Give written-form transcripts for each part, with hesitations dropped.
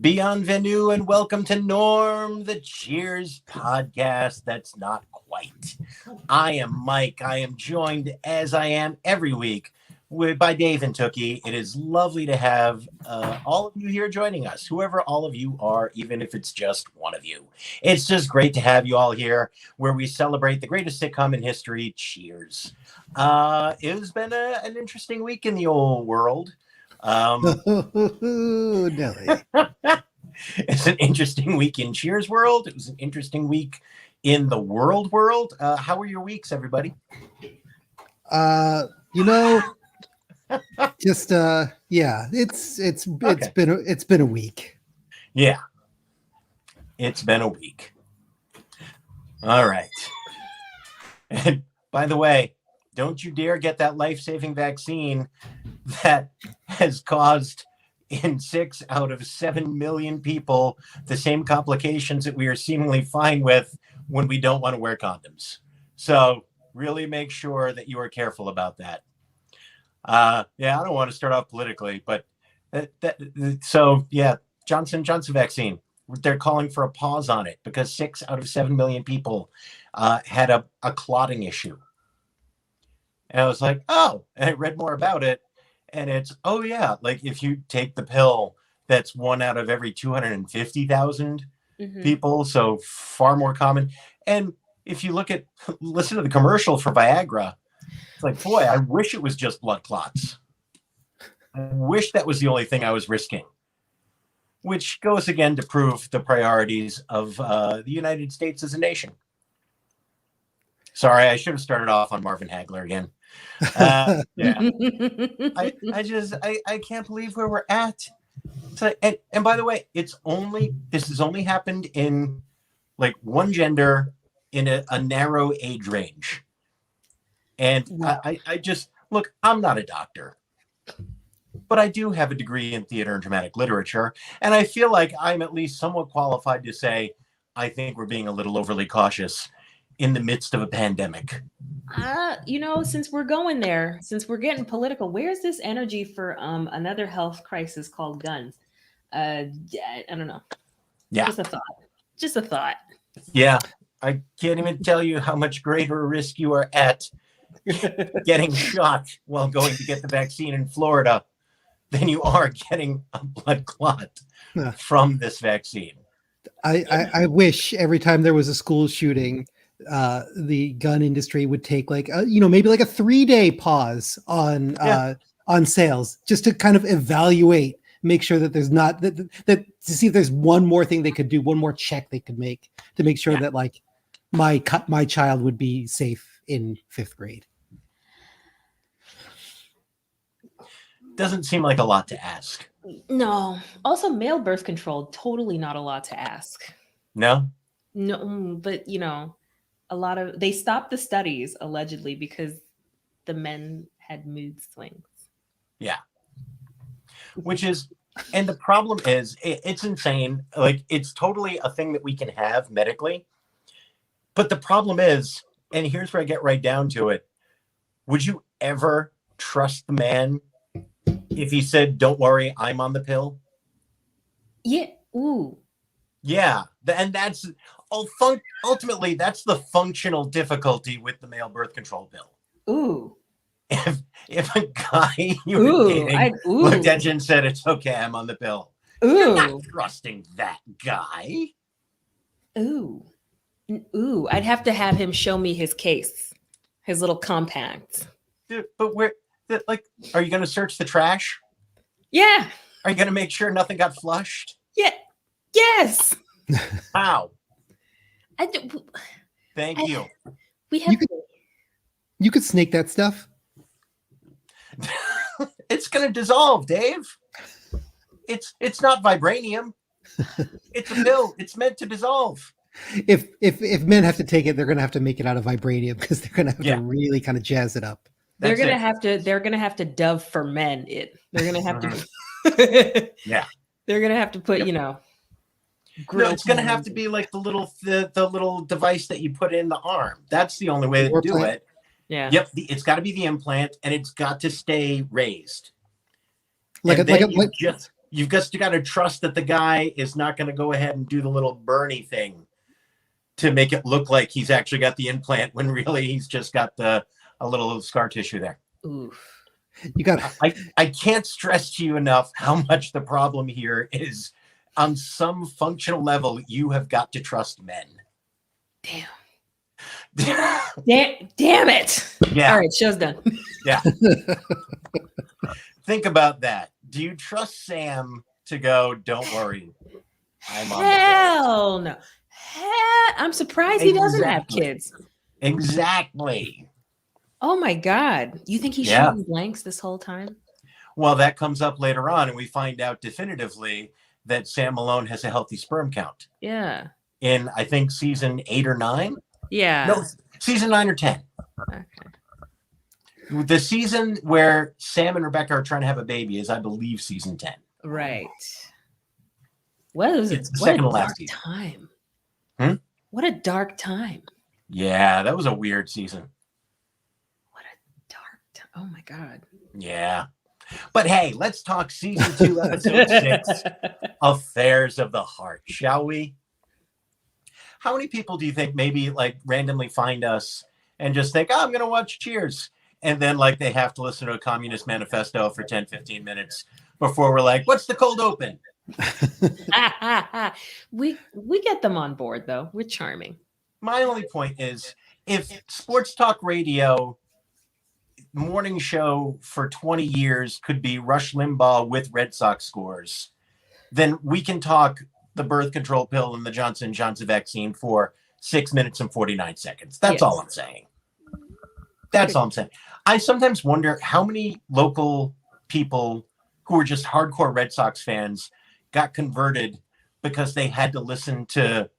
Bienvenue and welcome to Norm, the Cheers podcast. That's not quite. I am Mike. I am joined, as I am every week, by Dave and Tookie. It is lovely to have all of you here joining us, whoever all of you are, even if it's just one of you. It's just great to have you all here where we celebrate the greatest sitcom in history, Cheers. It has been an interesting week in the old world. Nelly. It's an interesting week in Cheers world. It was an interesting week in the world. How were your weeks, everybody? Just yeah, it's been a week. Yeah, it's been a week. All right. And by the way, don't you dare get that life-saving vaccine that has caused in 6 out of 7 million people the same complications that we are seemingly fine with when we don't want to wear condoms. So really make sure that you are careful about that. I don't want to start off politically, but Johnson vaccine, they're calling for a pause on it because 6 out of 7 million people had a clotting issue. And I was like, and I read more about it. And it's, like if you take the pill, that's 1 out of every 250,000 people. So far more common. And if you listen to the commercial for Viagra, it's like, boy, I wish it was just blood clots. I wish that was the only thing I was risking. Which goes again to prove the priorities of the United States as a nation. Sorry, I should have started off on Marvin Hagler again. I can't believe where we're at. So, and by the way, this has only happened in like one gender in a narrow age range. And I just look, I'm not a doctor, but I do have a degree in theater and dramatic literature. And I feel like I'm at least somewhat qualified to say, I think we're being a little overly cautious in the midst of a pandemic. Since we're going there, since we're getting political, where's this energy for another health crisis called guns? I don't know. Yeah. Just a thought. Yeah. I can't even tell you how much greater a risk you are at getting shot while going to get the vaccine in Florida than you are getting a blood clot from this vaccine. I wish every time there was a school shooting, the gun industry would take maybe like a 3-day pause on sales just to kind of evaluate, make sure that there's not that to see if there's one more thing they could do, one more check they could make to make sure that like my child would be safe in 5th grade. Doesn't seem like a lot to ask. No. Also, male birth control, totally not a lot to ask. No, but they stopped the studies allegedly because the men had mood swings. Yeah. And the problem is it's insane. Like it's totally a thing that we can have medically. But the problem is, and here's where I get right down to it. Would you ever trust the man if he said, "Don't worry, I'm on the pill"? Yeah. Ooh. Yeah. And that's ultimately that's the functional difficulty with the male birth control pill. Ooh. If a guy you were dating looked at you and said, "It's okay, I'm on the pill," you're not trusting that guy. Ooh. I'd have to have him show me his case, his little compact. Dude, but are you going to search the trash? Yeah. Are you going to make sure nothing got flushed? Yeah. Yes. How? Thank you. You could snake that stuff. It's going to dissolve, Dave. It's not vibranium. It's a pill. It's meant to dissolve. If men have to take it, they're going to have to make it out of vibranium because they're going to have to really kind of jazz it up. They're going to have to Dove for men it. They're going to have to. Yeah. They're going to have to put, No, it's going to have to be like the little device that you put in the arm. That's the only way to do it. Yeah. Yep. It's got to be the implant, and it's got to stay raised. You you've just got to trust that the guy is not going to go ahead and do the little Bernie thing to make it look like he's actually got the implant when really he's just got a little scar tissue there. Oof. You got. I can't stress to you enough how much the problem here is. On some functional level, you have got to trust men. Damn. Damn it. Yeah. All right, show's done. Yeah. Think about that. Do you trust Sam to go, don't worry, I'm on the Hell no. I'm surprised he doesn't have kids. Exactly. Oh my God. You think he's shooting blanks this whole time? Well, that comes up later on, and we find out definitively that Sam Malone has a healthy sperm count. Yeah. In, I think, season 8 or 9? Yeah. No, season 9 or 10. Okay. The season where Sam and Rebecca are trying to have a baby is, I believe, season 10. Right. What is it? It's the What a second to last dark season. time. Hmm? What a dark time. Yeah, that was a weird season. What a dark time. Oh my God. Yeah. But hey, let's talk season 2, episode 6, Affairs of the Heart, shall we? How many people do you think maybe like randomly find us and just think, oh, I'm going to watch Cheers? And then like they have to listen to a Communist Manifesto for 10, 15 minutes before we're like, what's the cold open? we get them on board though. We're charming. My only point is, if sports talk radio morning show for 20 years could be Rush Limbaugh with Red Sox scores, then we can talk the birth control pill and the Johnson & Johnson vaccine for 6 minutes and 49 seconds. That's all I'm saying. That's all I'm saying. I sometimes wonder how many local people who were just hardcore Red Sox fans got converted because they had to listen to,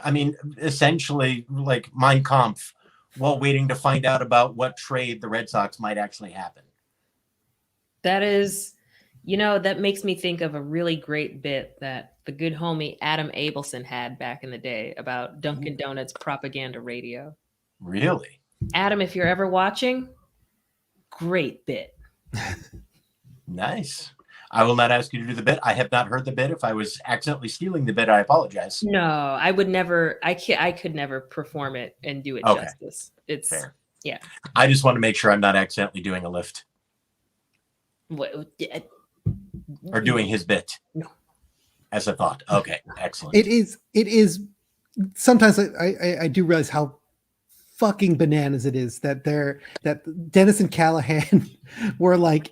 I mean, essentially like Mein Kampf while waiting to find out about what trade the Red Sox might actually happen. That is, that makes me think of a really great bit that the good homie Adam Abelson had back in the day about Dunkin' Donuts propaganda radio. Really? Adam, if you're ever watching, great bit. Nice. I will not ask you to do the bit. I have not heard the bit. If I was accidentally stealing the bit, I apologize. No, I would never. I could never perform it and do it justice. It's fair. Yeah. I just want to make sure I'm not accidentally doing a lift. Or doing his bit. No. As a thought. Okay. Excellent. It is. Sometimes I do realize how fucking bananas it is that Dennis and Callahan were like,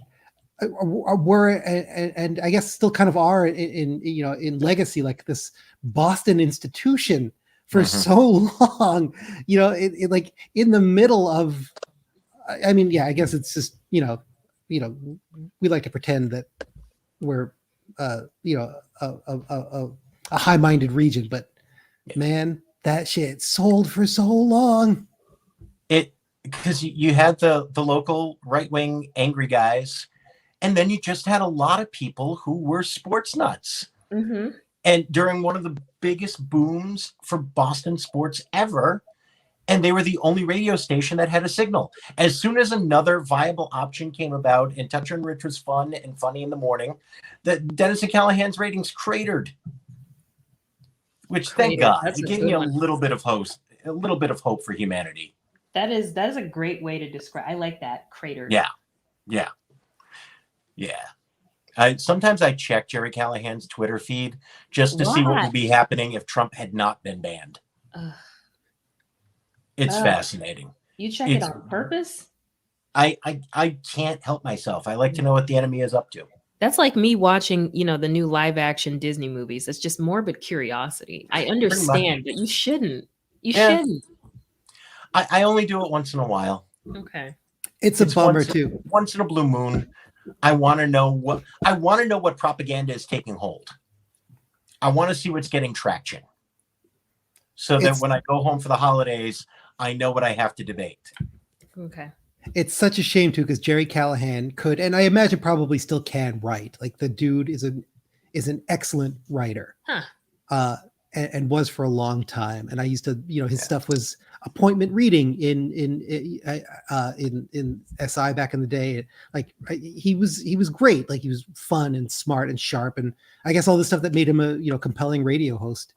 and I guess still kind of are in legacy, like this Boston institution for so long, it like in the middle of, I mean, yeah, I guess it's just, we like to pretend that we're, a high-minded region, but man, that shit sold for so long. Because you had the local right-wing angry guys, and then you just had a lot of people who were sports nuts. Mm-hmm. And during one of the biggest booms for Boston sports ever, and they were the only radio station that had a signal. As soon as another viable option came about and Toucher and Rich was fun and funny in the morning, that Dennis and Callahan's ratings cratered. Which, thank God, it gave me a little bit of hope for humanity. That is a great way to describe. I like that, cratered. Yeah. Sometimes I check Jerry Callahan's Twitter feed just to see what would be happening if Trump had not been banned. It's fascinating. You check it on purpose? I can't help myself. I like to know what the enemy is up to. That's like me watching, the new live action Disney movies. It's just morbid curiosity. I understand, but you shouldn't. You shouldn't. I only do it once in a while. Okay. It's a bummer too. Once in a blue moon. I want to know what propaganda is taking hold. I want to see what's getting traction. So that when I go home for the holidays, I know what I have to debate. Okay. It's such a shame too, because Jerry Callahan could, and I imagine probably still can write. Like the dude is an excellent writer. Huh. and was for a long time. And I used to, his stuff was appointment reading in SI back in the day. Like he was great. Like he was fun and smart and sharp, and I guess all the stuff that made him a compelling radio host.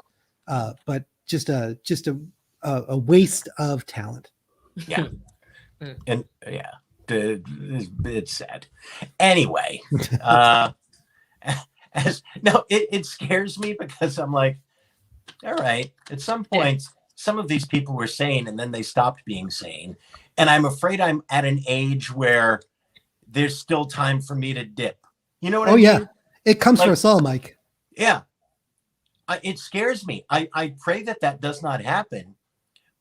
But just a waste of talent. Yeah. And yeah, it's sad. Anyway, it scares me because I'm like, all right, at some point, some of these people were sane and then they stopped being sane. And I'm afraid I'm at an age where there's still time for me to dip. You know what I mean? Yeah. It comes for us all, Mike. Yeah. It scares me. I pray that does not happen.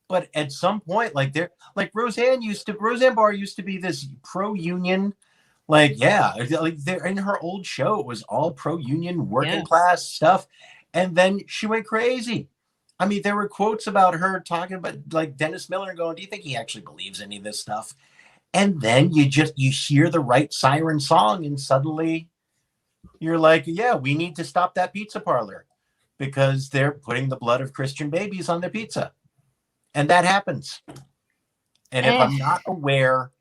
But at some point, Roseanne Barr used to be this pro-union, like in her old show, it was all pro-union working class stuff. And then she went crazy. I mean, there were quotes about her talking about like Dennis Miller going, do you think he actually believes any of this stuff? And then you hear the right siren song and suddenly you're like, yeah, we need to stop that pizza parlor because they're putting the blood of Christian babies on their pizza. And that happens. And if I'm not aware,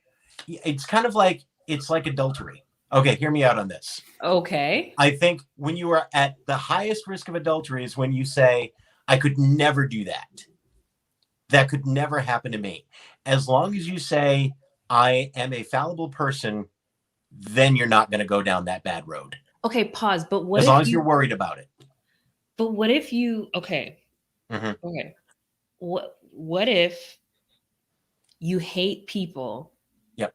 it's kind of like, it's like adultery. Okay, hear me out on this. Okay. I think when you are at the highest risk of adultery is when you say, I could never do that. That could never happen to me. As long as you say, I am a fallible person, then you're not going to go down that bad road. Okay, pause. But what as long as you're worried about it. But what if you, okay. Mm-hmm. Okay. What if you hate people? Yep.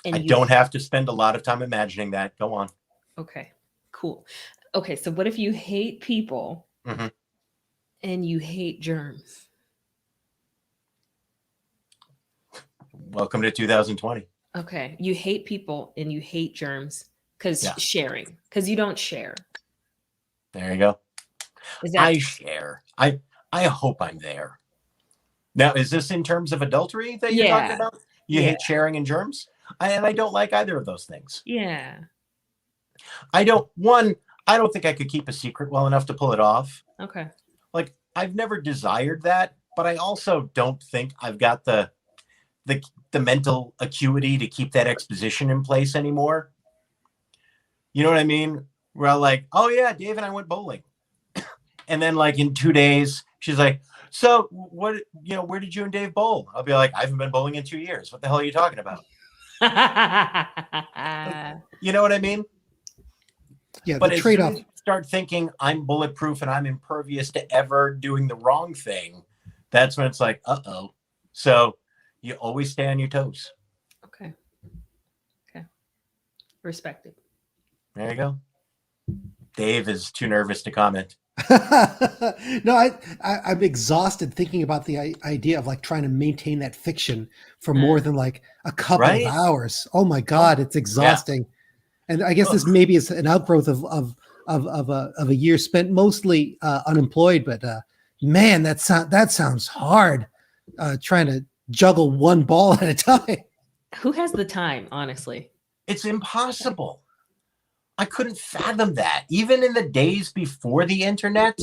And I don't have to spend a lot of time imagining that. Go on. Okay, cool. Okay, so what if you hate people and you hate germs? Welcome to 2020. Okay, you hate people and you hate germs because you don't share. There you go. I share. I hope I'm there. Now, is this in terms of adultery that you're talking about? You hate sharing and germs? And I don't like either of those things. Yeah. I don't think I could keep a secret well enough to pull it off. Okay. Like, I've never desired that, but I also don't think I've got the mental acuity to keep that exposition in place anymore. You know what I mean? Where I'm like, oh yeah, Dave and I went bowling. And then like in 2 days, she's like, so where did you and Dave bowl? I'll be like, I haven't been bowling in 2 years. What the hell are you talking about? You know what I mean? Yeah, but the trade-off. Start thinking I'm bulletproof and I'm impervious to ever doing the wrong thing. That's when it's like, uh-oh. So you always stay on your toes. Okay. Respected. There you go. Dave is too nervous to comment. No, I'm exhausted thinking about the idea of like trying to maintain that fiction for more than like a couple of hours. Oh my God, it's exhausting. Yeah. And I guess this maybe is an outgrowth of a year spent mostly unemployed. But man, that sounds hard. Trying to juggle one ball at a time. Who has the time? Honestly, it's impossible. I couldn't fathom that. Even in the days before the internet,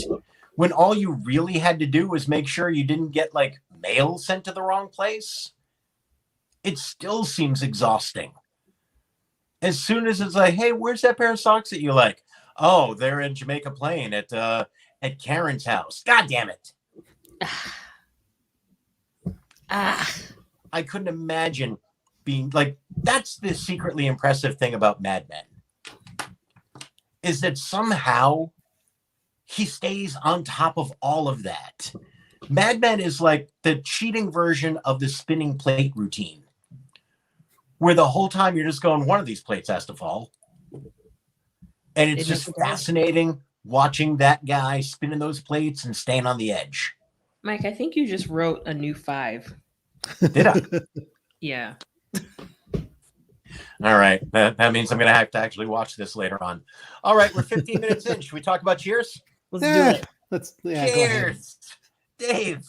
when all you really had to do was make sure you didn't get like mail sent to the wrong place, it still seems exhausting. As soon as it's like, hey, where's that pair of socks that you like? Oh, they're in Jamaica Plain at Karen's house. God damn it. I couldn't imagine being like, that's the secretly impressive thing about Mad Men. Is that somehow he stays on top of all of that. Mad Men is like the cheating version of the spinning plate routine, where the whole time you're just going, one of these plates has to fall. And it's just fascinating watching that guy spinning those plates and staying on the edge. Mike, I think you just wrote a new 5. Did I? Yeah. All right. That means I'm going to have to actually watch this later on. All right. We're 15 minutes in. Should we talk about Cheers? Let's do it. Cheers. Dave,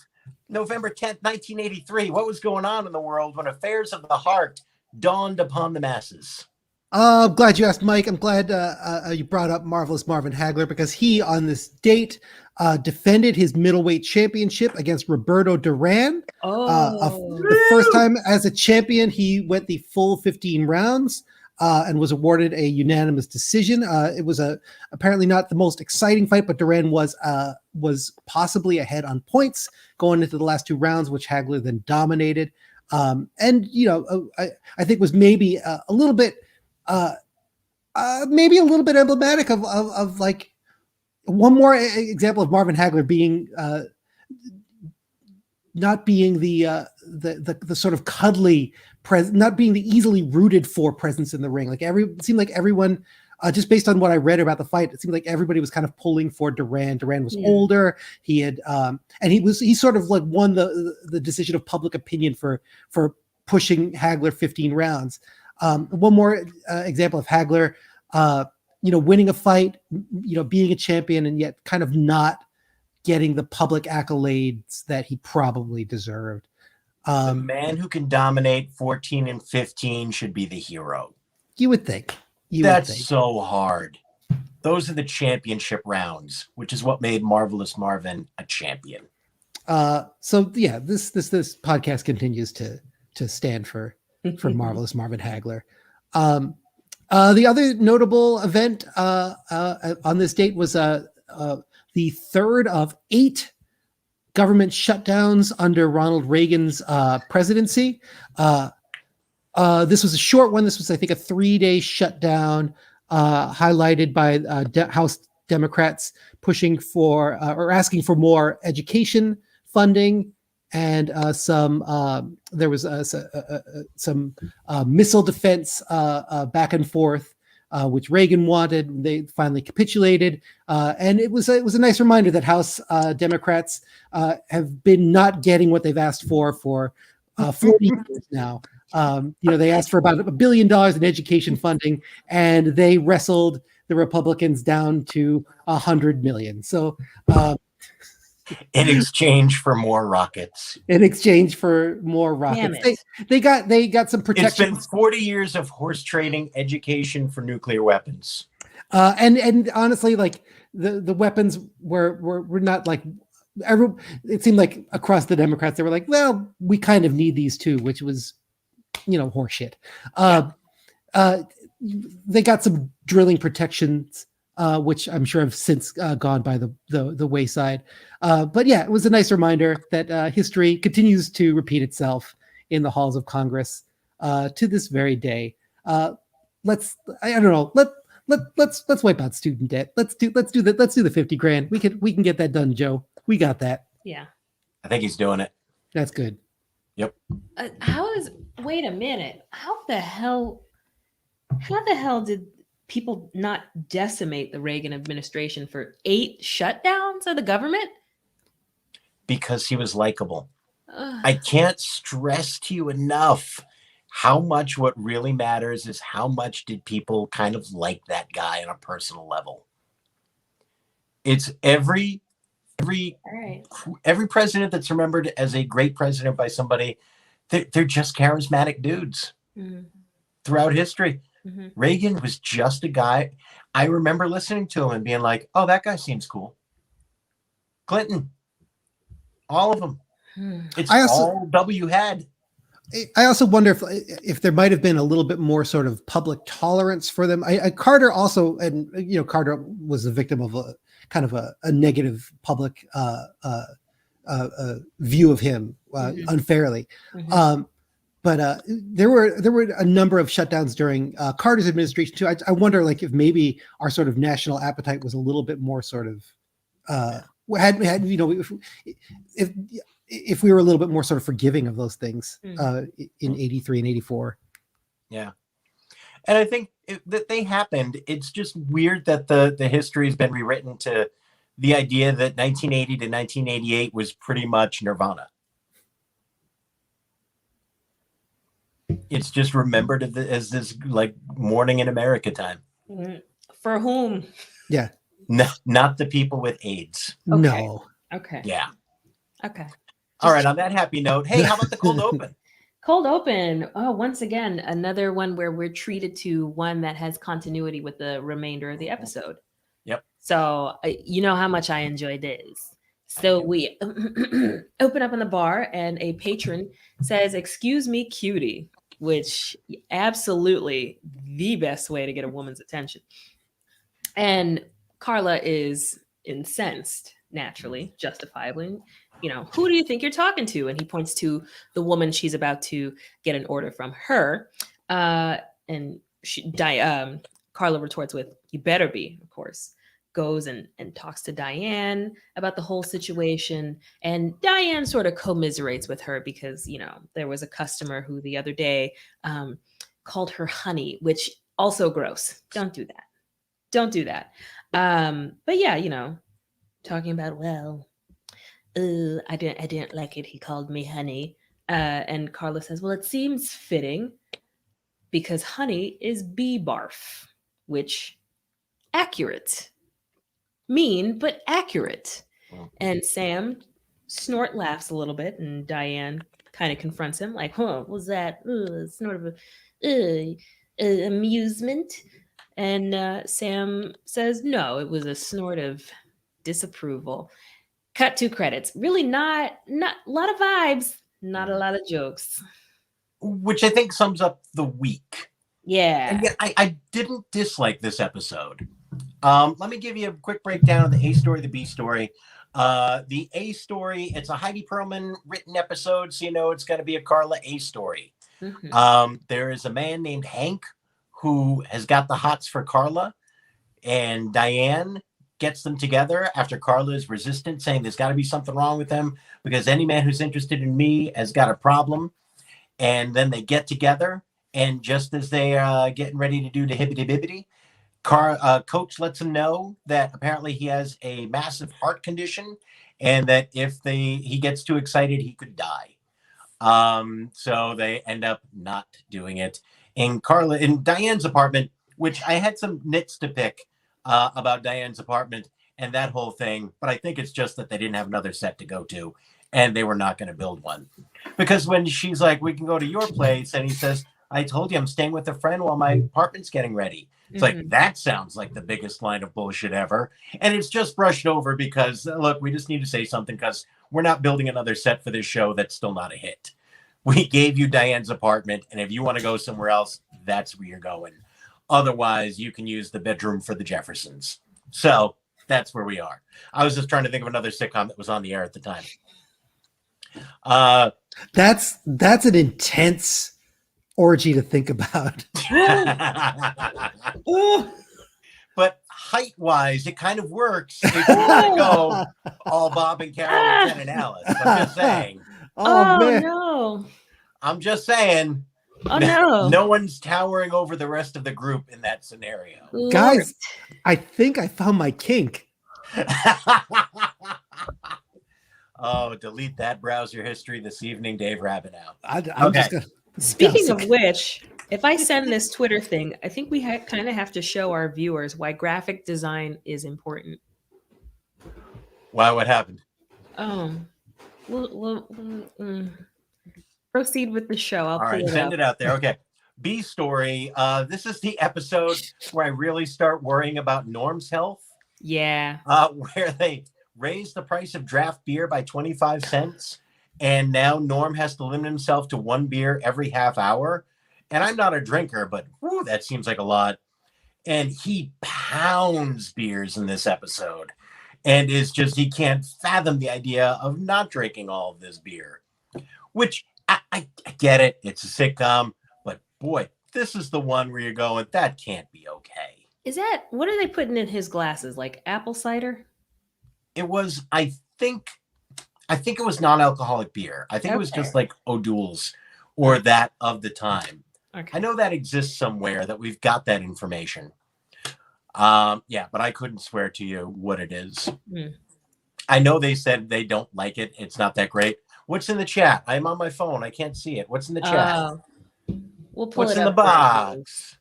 November 10th, 1983. What was going on in the world when affairs of the heart dawned upon the masses? Glad you asked, Mike. I'm glad you brought up Marvelous Marvin Hagler because he, on this date, defended his middleweight championship against Roberto Duran. Oh, The first time as a champion, he went the full 15 rounds and was awarded a unanimous decision. It was apparently not the most exciting fight, but Duran was possibly ahead on points going into the last 2 rounds, which Hagler then dominated. And I think was maybe a little bit. Maybe a little bit emblematic of like one more example of Marvin Hagler being not being the sort of cuddly not being the easily rooted for presence in the ring. Like it seemed like everyone, just based on what I read about the fight, it seemed like everybody was kind of pulling for Duran. Duran was older. He had and he sort of like won the decision of public opinion for pushing Hagler 15 rounds. One more example of Hagler, winning a fight, being a champion, and yet kind of not getting the public accolades that he probably deserved. The man who can dominate 14 and 15 should be the hero. You would think. That's so hard. Those are the championship rounds, which is what made Marvelous Marvin a champion. So yeah, this podcast continues to stand for Marvelous Marvin Hagler. The other notable event on this date was the third of 8 government shutdowns under Ronald Reagan's presidency. This was a short one. This was, I think, a 3-day shutdown highlighted by House Democrats pushing for or asking for more education funding. And there was some missile defense back and forth, which Reagan wanted. They finally capitulated, and it was a nice reminder that House Democrats have been not getting what they've asked for 40 years now. They asked for about $1 billion in education funding, and they wrestled the Republicans down to $100 million. So. In exchange for more rockets. They got some protection. It's been 40 years of horse trading education for nuclear weapons. And honestly, like the weapons were not like it seemed like across the Democrats they were like, well, we kind of need these too, which was horseshit. They got some drilling protections. Which I'm sure have since gone by the wayside. But yeah, it was a nice reminder that history continues to repeat itself in the halls of Congress to this very day. Let's wipe out student debt. Let's do the 50 grand. We can get that done, Joe. We got that. Yeah. I think he's doing it. That's good. Yep. Wait a minute. How the hell did people not decimate the Reagan administration for 8 shutdowns of the government? Because he was likable. I can't stress to you enough how much what really matters is how much did people kind of like that guy on a personal level. It's every president that's remembered as a great president by somebody, they're just charismatic dudes throughout history. Mm-hmm. Reagan was just a guy. I remember listening to him and being like, oh, that guy seems cool. Clinton, all of them. It's all W had. I also wonder if there might have been a little bit more sort of public tolerance for them. Carter also, and Carter was a victim of a kind of a negative public view of him unfairly. Mm-hmm. But there were a number of shutdowns during Carter's administration too. I wonder, like, if maybe our sort of national appetite was a little bit more sort of if we were a little bit more sort of forgiving of those things in 83 and 84. Yeah, and I think that they happened. It's just weird that the history has been rewritten to the idea that 1980 to 1988 was pretty much nirvana. It's just remembered as this like morning in America time. For whom? Yeah. No, not the people with AIDS. Okay. No. Okay. Yeah. Okay. All right. On that happy note, hey, how about the cold open? Cold open. Oh, once again, another one where we're treated to one that has continuity with the remainder of the episode. Yep. So you know how much I enjoy this. So we open up in the bar, and a patron says, "Excuse me, cutie," which absolutely the best way to get a woman's attention. And Carla is incensed, naturally, justifiably. You know, who do you think you're talking to? And he points to the woman she's about to get an order from her. And Carla retorts with, "You better be," of course. Goes and talks to Diane about the whole situation. And Diane sort of commiserates with her because, you know, there was a customer who the other day called her honey, which also gross. Don't do that. Don't do that. But yeah, you know, talking about, well, I didn't like it. He called me honey. And Carla says, well, it seems fitting because honey is bee barf, which accurate. Mean, but accurate. And Sam snort laughs a little bit, and Diane kind of confronts him, like, huh, was that snort of a amusement? And Sam says, no, it was a snort of disapproval. Cut to credits. Really not a lot of vibes, not a lot of jokes. Which I think sums up the week. Yeah. And yet I didn't dislike this episode. Let me give you a quick breakdown of the A story, the B story. The A story, it's a Heidi Perlman written episode, so you know it's going to be a Carla A story. Mm-hmm. There is a man named Hank who has got the hots for Carla, and Diane gets them together after Carla is resistant, saying there's got to be something wrong with them because any man who's interested in me has got a problem. And then they get together, and just as they are getting ready to do the hibbity bibbity, Coach lets him know that apparently he has a massive heart condition, and that if he gets too excited, he could die. So they end up not doing it. In Diane's apartment, which I had some nits to pick about Diane's apartment and that whole thing, but I think it's just that they didn't have another set to go to, and they were not going to build one. Because when she's like, we can go to your place, and he says, I told you I'm staying with a friend while my apartment's getting ready. It's like, that sounds like the biggest line of bullshit ever. And it's just brushed over because, look, we just need to say something because we're not building another set for this show that's still not a hit. We gave you Diane's apartment, and if you want to go somewhere else, that's where you're going. Otherwise, you can use the bedroom for the Jeffersons. So that's where we are. I was just trying to think of another sitcom that was on the air at the time. That's an intense orgy to think about. But height-wise, it kind of works if you want to go all Bob and Carol, Ken and Alice. I'm just saying. Oh man. No. I'm just saying. Oh no. No one's towering over the rest of the group in that scenario. Lord. Guys, I think I found my kink. Oh, delete that browser history this evening, Dave Rabinow. I'm just gonna, Speaking of which, if I send this Twitter thing, I think we kind of have to show our viewers why graphic design is important. Why? What happened? We'll proceed with the show. I'll All right, send it out there. Okay. B story. This is the episode where I really start worrying about Norm's health. Yeah. Where they raised the price of draft beer by 25 cents. And now Norm has to limit himself to one beer every half hour. And I'm not a drinker, but whew, that seems like a lot. And he pounds beers in this episode. And he can't fathom the idea of not drinking all of this beer. Which, I get it. It's a sitcom. But boy, this is the one where you're going, that can't be okay. What are they putting in his glasses? Like apple cider? It was, I think it was non-alcoholic beer. I think it was just like O'Doul's or that of the time. Okay. I know that exists somewhere that we've got that information. Yeah, but I couldn't swear to you what it is. I know they said they don't like it. It's not that great. What's in the chat? I'm on my phone. I can't see it. What's in the chat? We'll pull What's it in the box?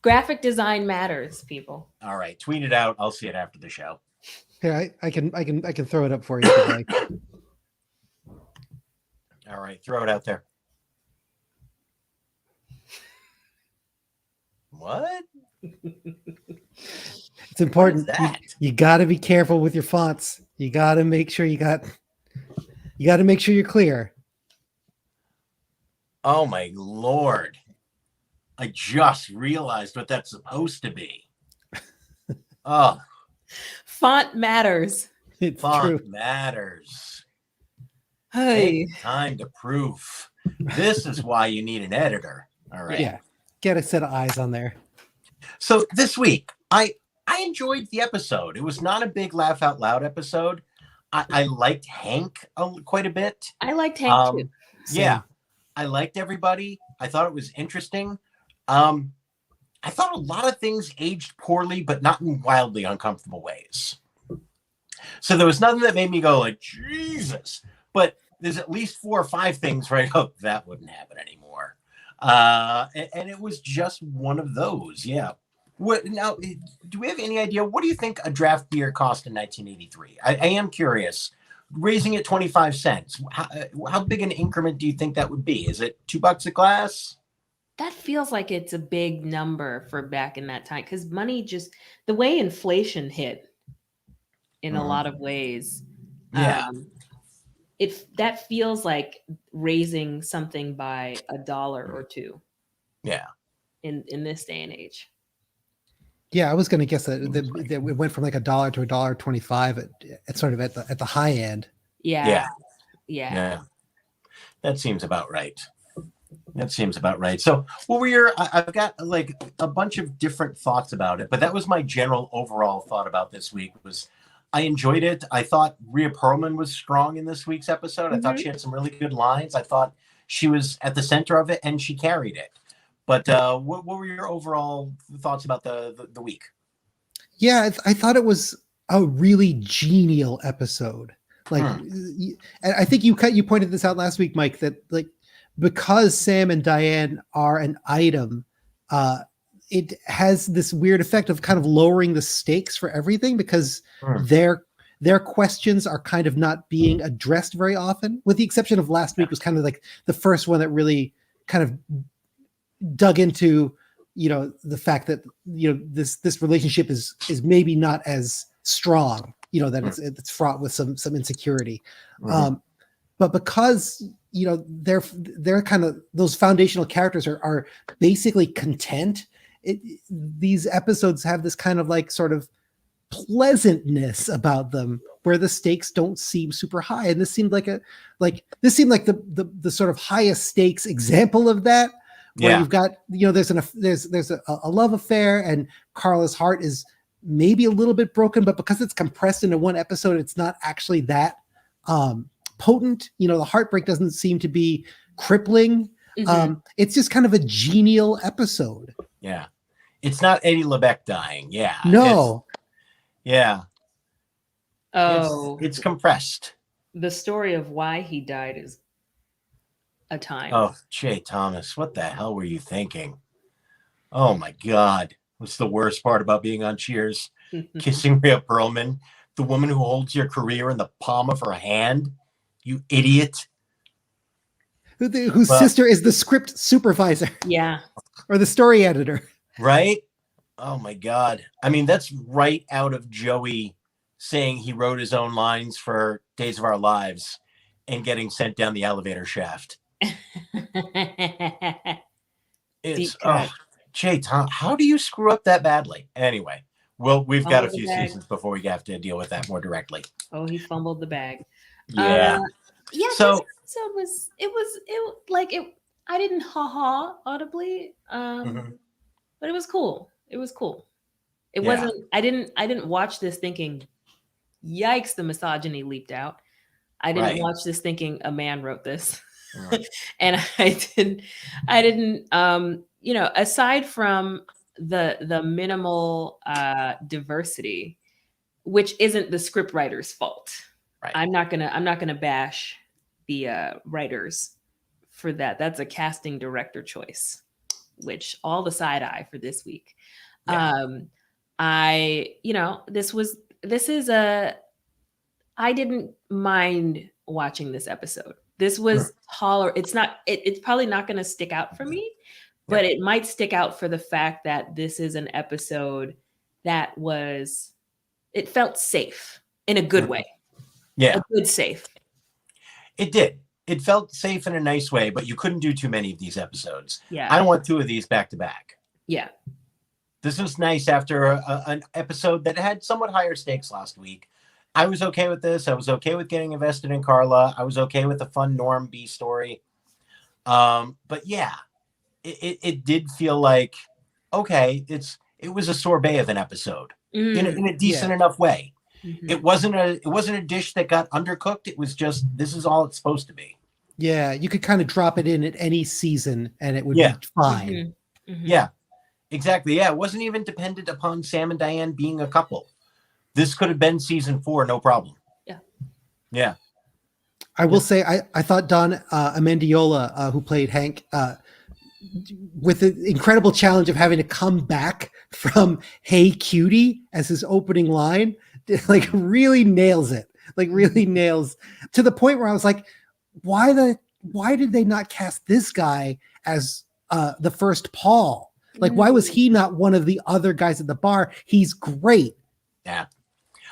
Graphic design matters, people. All right, tweet it out. I'll see it after the show. Yeah, I can throw it up for you if you like. All right, throw it out there. What? It's important. What is that? You got to be careful with your fonts. You got to make sure you got to make sure you're clear. Oh my Lord. I just realized what that's supposed to be. Oh, Font matters. It's font true. matters. Hey. Take time to proof. This is why you need an editor. All right. Yeah. Get a set of eyes on there. So this week, I enjoyed the episode. It was not a big laugh out loud episode. I liked Hank quite a bit. I liked Hank too. Yeah, I liked everybody. I thought it was interesting. I thought a lot of things aged poorly, but not in wildly uncomfortable ways. So there was nothing that made me go like, Jesus. But there's at least 4 or 5 things where I go, that wouldn't happen anymore. And it was just one of those. Yeah. What now? Do we have any idea? What do you think a draft beer cost in 1983? I am curious. Raising it 25 cents. How big an increment do you think that would be? Is it $2 a glass? That feels like it's a big number for back in that time because money just the way inflation hit in a lot of ways. Yeah. That feels like raising something by $1 or $2. Yeah. In this day and age. Yeah, I was going to guess that it went from like $1 to $1.25 at sort of at the high end. Yeah. That seems about right. So, what were your? I've got like a bunch of different thoughts about it, but that was my general overall thought about this week. Was I enjoyed it. I thought Rhea Perlman was strong in this week's episode. I thought she had some really good lines. I thought she was at the center of it and she carried it. But what were your overall thoughts about the week? Yeah, I thought it was a really genial episode. Like, and I think you pointed this out last week, Mike, that like because Sam and Diane are an item, it has this weird effect of kind of lowering the stakes for everything because their questions are kind of not being addressed very often, with the exception of last week was kind of like the first one that really kind of dug into, the fact that, this relationship is maybe not as strong, that it's fraught with some insecurity. But because, they're kind of those foundational characters are basically content. These episodes have this kind of like sort of pleasantness about them where the stakes don't seem super high. And this seemed like the sort of highest stakes example of that. Where you've got, there's a love affair and Carla's heart is maybe a little bit broken, but because it's compressed into one episode, it's not actually that potent. The heartbreak doesn't seem to be crippling. It's just kind of a genial episode. Yeah. It's not Eddie LeBeck dying. Yeah. No. It's compressed. The story of why he died is a time. Oh, Jay Thomas, what the hell were you thinking? Oh my God. What's the worst part about being on Cheers? Kissing Rhea Perlman, the woman who holds your career in the palm of her hand. You idiot. Whose sister is the script supervisor. Yeah. Or the story editor. Right? Oh my God. I mean, that's right out of Joey saying he wrote his own lines for Days of Our Lives and getting sent down the elevator shaft. It's Jay Tom, how do you screw up that badly? Anyway, we've got a few seasons before we have to deal with that more directly. Oh, he fumbled the bag. Yeah. So this episode I didn't audibly, but it was cool. It wasn't. I didn't watch this thinking, "Yikes!" The misogyny leaped out. I didn't watch this thinking a man wrote this. And I didn't aside from the minimal diversity, which isn't the script writer's fault. Right. I'm not gonna bash the writers for that. That's a casting director choice, which all the side eye for this week. I didn't mind watching this episode. This was it's probably not going to stick out for me, but it might stick out for the fact that this is an episode that it felt safe in a good way. Yeah. A good safe. It did. It felt safe in a nice way, but you couldn't do too many of these episodes. Yeah. I don't want 2 of these back to back. Yeah. This was nice after an episode that had somewhat higher stakes last week. I was okay with this. I was okay with getting invested in Carla. I was okay with the fun Norm B story. But yeah, it did feel like, okay, it was a sorbet of an episode in a decent enough way. Mm-hmm. It wasn't a dish that got undercooked. It was just, this is all it's supposed to be. Yeah, you could kind of drop it in at any season and it would be fine. Mm-hmm. Mm-hmm. Yeah, exactly. Yeah, it wasn't even dependent upon Sam and Diane being a couple. This could have been season 4, no problem. Yeah. Yeah. I will say, I thought Don Amendiola, who played Hank, with the incredible challenge of having to come back from "Hey Cutie" as his opening line, like really nails it. Like really nails, to the point where I was like, why did they not cast this guy as the first Paul? Like, why was he not one of the other guys at the bar? He's great. Yeah.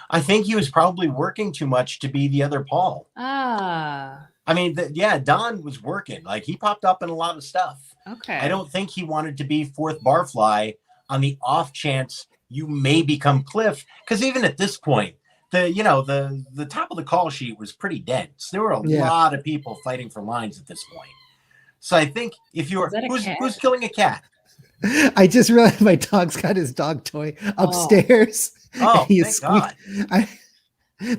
I think he was probably working too much to be the other Paul. I mean, Don was working. Like, he popped up in a lot of stuff. Okay. I don't think he wanted to be fourth barfly on the off chance you may become Cliff. Because even at this point, the top of the call sheet was pretty dense. There were a lot of people fighting for lines at this point. So I think if you're who's killing a cat? I just realized my dog's got his dog toy upstairs. Oh, thank God.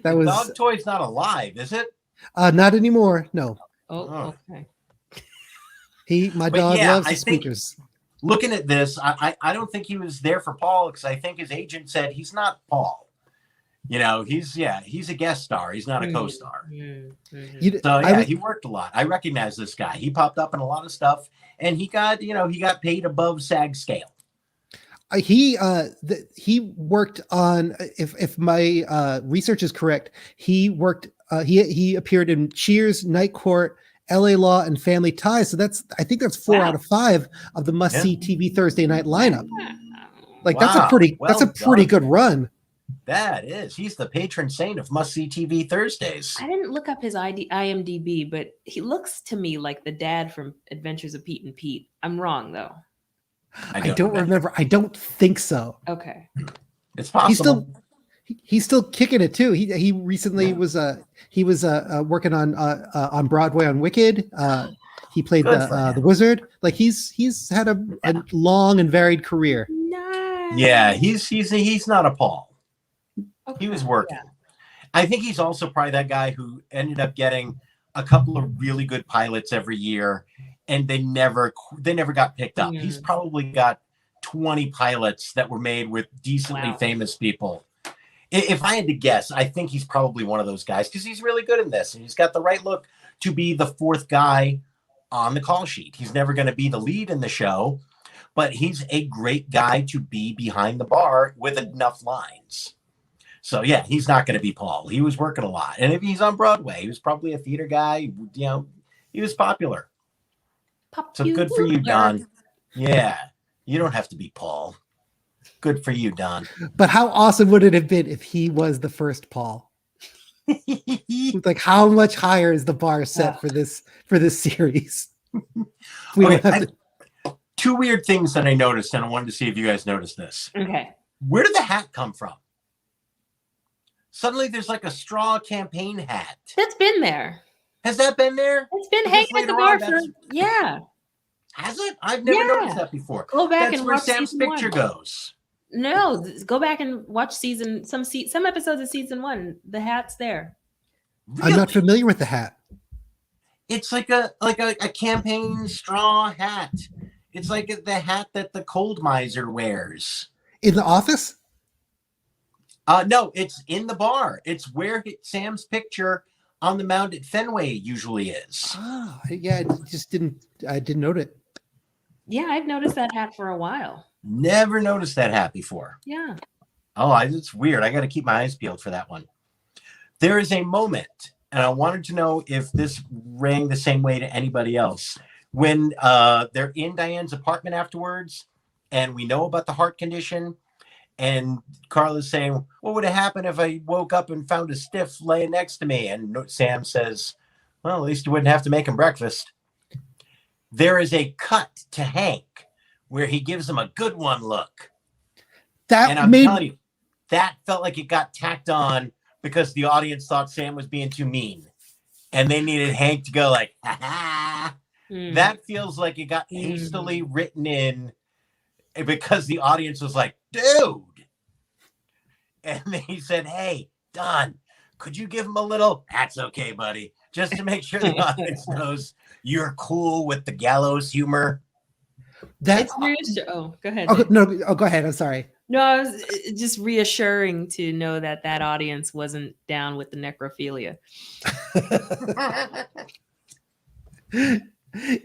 Dog toy's not alive, is it? Not anymore. No. Oh, okay. My dog loves the squeakers. Looking at this, I don't think he was there for Paul, because I think his agent said he's not Paul. He's a guest star. He's not a co-star. Mm-hmm. So he worked a lot. I recognize this guy. He popped up in a lot of stuff, and he got paid above SAG scale. He worked on, if my research is correct, he worked. He appeared in Cheers, Night Court, L.A. Law, and Family Ties. So I think that's 4 out of 5 of the must-see TV Thursday night lineup. Like that's a pretty good run. That is. He's the patron saint of must-see TV Thursdays. I didn't look up his IMDb, but he looks to me like the dad from Adventures of Pete and Pete. I'm wrong, though. I don't remember. I don't think so. Okay. It's possible. He's still kicking it too. He recently was working on Broadway on Wicked. He played the wizard. Like he's had a long and varied career. Nice. Yeah, he's not a Paul. Okay. He was working. Yeah. I think he's also probably that guy who ended up getting a couple of really good pilots every year, and they never got picked up. He's probably got 20 pilots that were made with decently famous people. If I had to guess, I think he's probably one of those guys, because he's really good in this, and he's got the right look to be the fourth guy on the call sheet. He's never going to be the lead in the show, but he's a great guy to be behind the bar with enough lines. So yeah, he's not going to be Paul. He was working a lot. And if he's on Broadway, he was probably a theater guy. He was popular. So good for you, Don. Yeah, you don't have to be Paul. Good for you, Don. But how awesome would it have been if he was the first Paul? Like, how much higher is the bar set for this series? Two weird things that I noticed, and I wanted to see if you guys noticed this. Okay. Where did the hat come from? Suddenly there's like a straw campaign hat. That's been there. Has that been there? It's been hanging at the bar for Has it? I've never noticed that before. Go back and watch Sam's picture goes. No, go back and watch some episodes of season 1. The hat's there. Really? I'm not familiar with the hat. It's like a campaign straw hat. It's like the hat that the cold miser wears. In the office? No, it's in the bar. It's where Sam's picture on the mound at Fenway usually is. Oh, yeah, I didn't note it. Yeah, I've noticed that hat for a while. Never noticed that hat before. Yeah. Oh, it's weird. I got to keep my eyes peeled for that one. There is a moment, and I wanted to know if this rang the same way to anybody else, when they're in Diane's apartment afterwards, and we know about the heart condition, and Carla's saying, "What would have happened if I woke up and found a stiff laying next to me?" And Sam says, "Well, at least you wouldn't have to make him breakfast." There is a cut to Hank where he gives him a good one look. And I'm telling you, that felt like it got tacked on because the audience thought Sam was being too mean. And they needed Hank to go like, ha ha. That feels like it got hastily written in because the audience was like, dude. And he said, "Hey, Don, could you give him a little?" "That's okay, buddy." Just to make sure the audience knows you're cool with the gallows humor. It's reassuring. Oh, go ahead. Go ahead. I'm sorry. No, I was just reassuring to know that audience wasn't down with the necrophilia.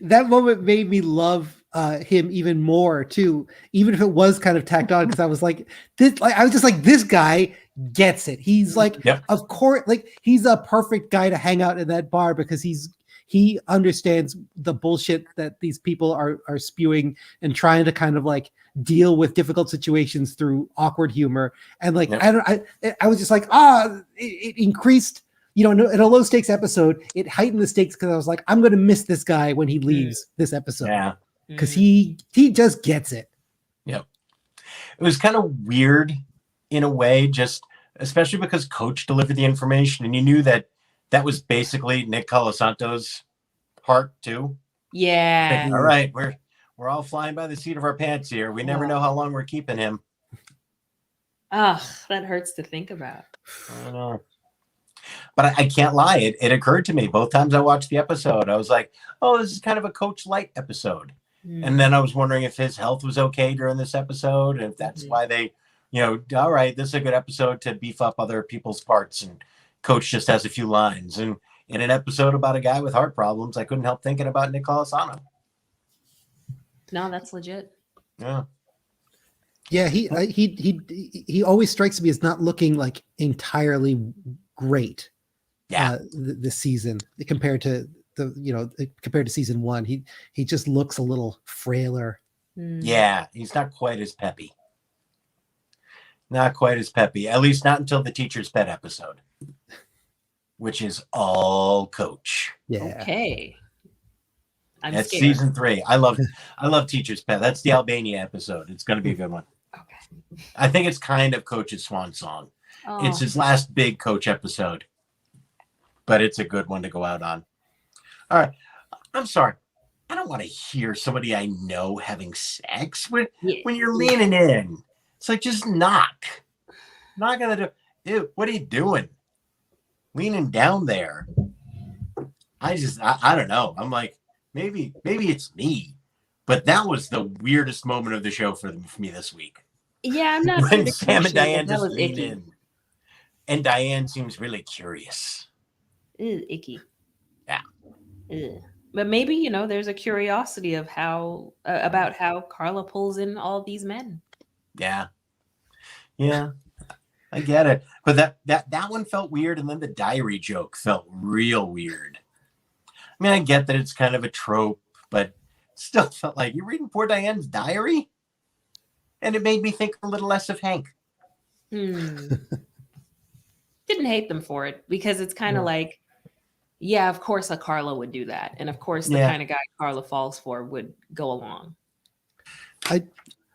That moment made me love him even more too, even if it was kind of tacked on, because I was like, this guy gets it. He's like, of course, like he's a perfect guy to hang out in that bar because he understands the bullshit that these people are spewing and trying to kind of like deal with difficult situations through awkward humor. And like, I was just like, it increased, in a low stakes episode, it heightened the stakes because I was like, I'm going to miss this guy when he leaves this episode. Yeah. Because he just gets it. Yep. It was kind of weird in a way, just especially because Coach delivered the information and you knew that was basically Nick Colasanto's heart too. Yeah. Like, all right, we're all flying by the seat of our pants here. We never know how long we're keeping him. Ugh, that hurts to think about. I know. But I can't lie. It occurred to me both times I watched the episode. I was like, oh, this is kind of a Coach Light episode. And then I was wondering if his health was okay during this episode. And if that's why they, all right, this is a good episode to beef up other people's parts. And Coach just has a few lines. And in an episode about a guy with heart problems, I couldn't help thinking about Nick Colasanto. No, that's legit. Yeah. Yeah, he always strikes me as not looking like entirely great. Yeah, this season compared to season one, he just looks a little frailer. Yeah, he's not quite as peppy. Not quite as peppy, at least not until the Teacher's Pet episode, which is all Coach. Yeah. Okay. That's season 3. I love Teacher's Pet. That's the Albania episode. It's going to be a good one. Okay. I think it's kind of Coach's swan song. Oh. It's his last big Coach episode, but it's a good one to go out on. All right. I'm sorry. I don't want to hear somebody I know having sex when you're leaning in. It's like, just knock. Not going to do. Ew, what are you doing? Leaning down there. I don't know. I'm like, maybe it's me, but that was the weirdest moment of the show for me this week. Yeah, I'm not. When Sam and Diane just lean in, and Diane seems really curious. Ew, icky. Yeah. Ew. But maybe there's a curiosity of how about how Carla pulls in all these men. Yeah. I get it, but that one felt weird, and then the diary joke felt real weird. I mean, I get that it's kind of a trope, but still felt like you're reading poor Diane's diary, and it made me think a little less of Hank. Didn't hate them for it because it's kind of like, yeah, of course a Carla would do that, and of course the kind of guy Carla falls for would go along.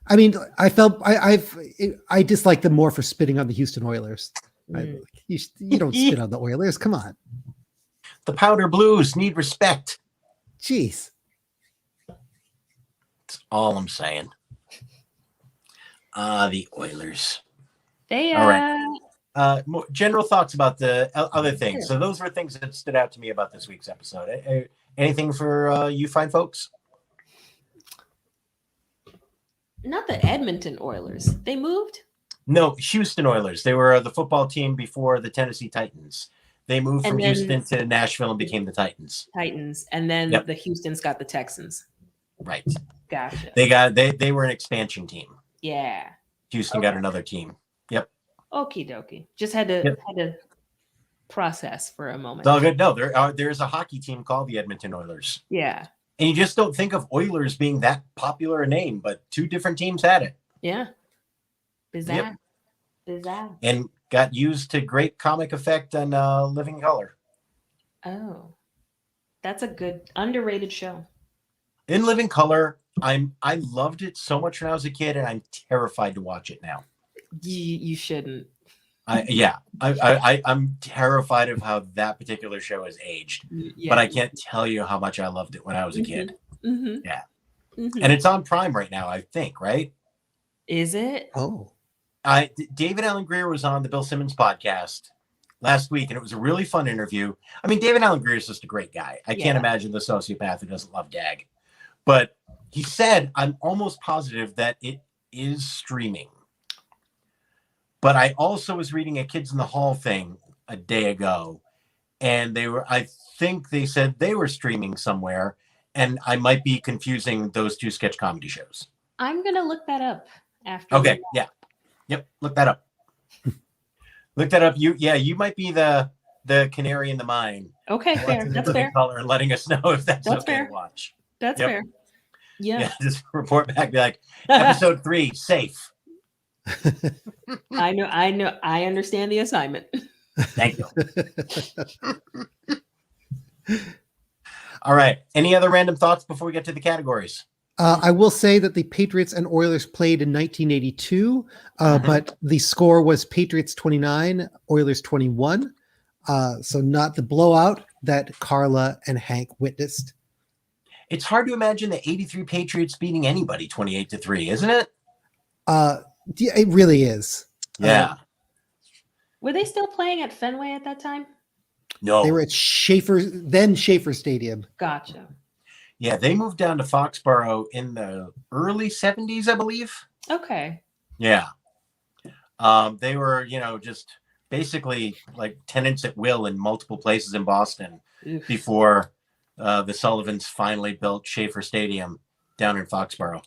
I mean, I dislike them more for spitting on the Houston Oilers. You don't spit on the Oilers. Come on. The Powder Blues need respect. Jeez. That's all I'm saying. The Oilers. They all right. More general thoughts about the other things. So those were things that stood out to me about this week's episode. Anything for you fine folks? Not the Edmonton Oilers. They moved? No, Houston Oilers. They were the football team before the Tennessee Titans. They moved from Houston to Nashville and became the Titans. And then the Houstons got the Texans. Right. Gotcha. They were an expansion team. Yeah. Houston got another team. Yep. Okie dokie. Just had to process for a moment. It's all good. No, there's a hockey team called the Edmonton Oilers. Yeah. And you just don't think of Oilers being that popular a name, but two different teams had it. Yeah. Bizarre. Yep. Bizarre. And got used to great comic effect and Living Color. Oh. That's a good underrated show. In Living Color, I loved it so much when I was a kid, and I'm terrified to watch it now. You shouldn't. I'm terrified of how that particular show has aged. Yeah. But I can't tell you how much I loved it when I was a kid. Mm-hmm. Yeah. Mm-hmm. And it's on Prime right now, I think, right? Is it? Oh. David Allen Greer was on the Bill Simmons podcast last week, and it was a really fun interview. I mean, David Allen Greer is just a great guy. I can't imagine the sociopath who doesn't love Dag. But he said, I'm almost positive that it is streaming. But I also was reading a Kids in the Hall thing a day ago, and I think they said they were streaming somewhere, and I might be confusing those two sketch comedy shows. I'm going to look that up after. Okay, yeah. Yep, look that up. Look that up. You might be the canary in the mine. Okay, fair. That's fair. Color and letting us know if that's okay fair. to watch. That's fair. Yeah. Just report back, be like, episode 3, safe. I know. I understand the assignment. Thank you. All right. Any other random thoughts before we get to the categories? I will say that the Patriots and Oilers played in 1982, but the score was Patriots 29, Oilers 21. So not the blowout that Carla and Hank witnessed. It's hard to imagine the 83 Patriots beating anybody 28-3, isn't it? It really is. Yeah. Were they still playing at Fenway at that time? No. They were at Schaefer Stadium. Gotcha. Yeah, they moved down to Foxborough in the early 70s, I believe. Okay. Yeah. They were, just basically like tenants at will in multiple places in Boston before the Sullivans finally built Schaefer Stadium down in Foxborough.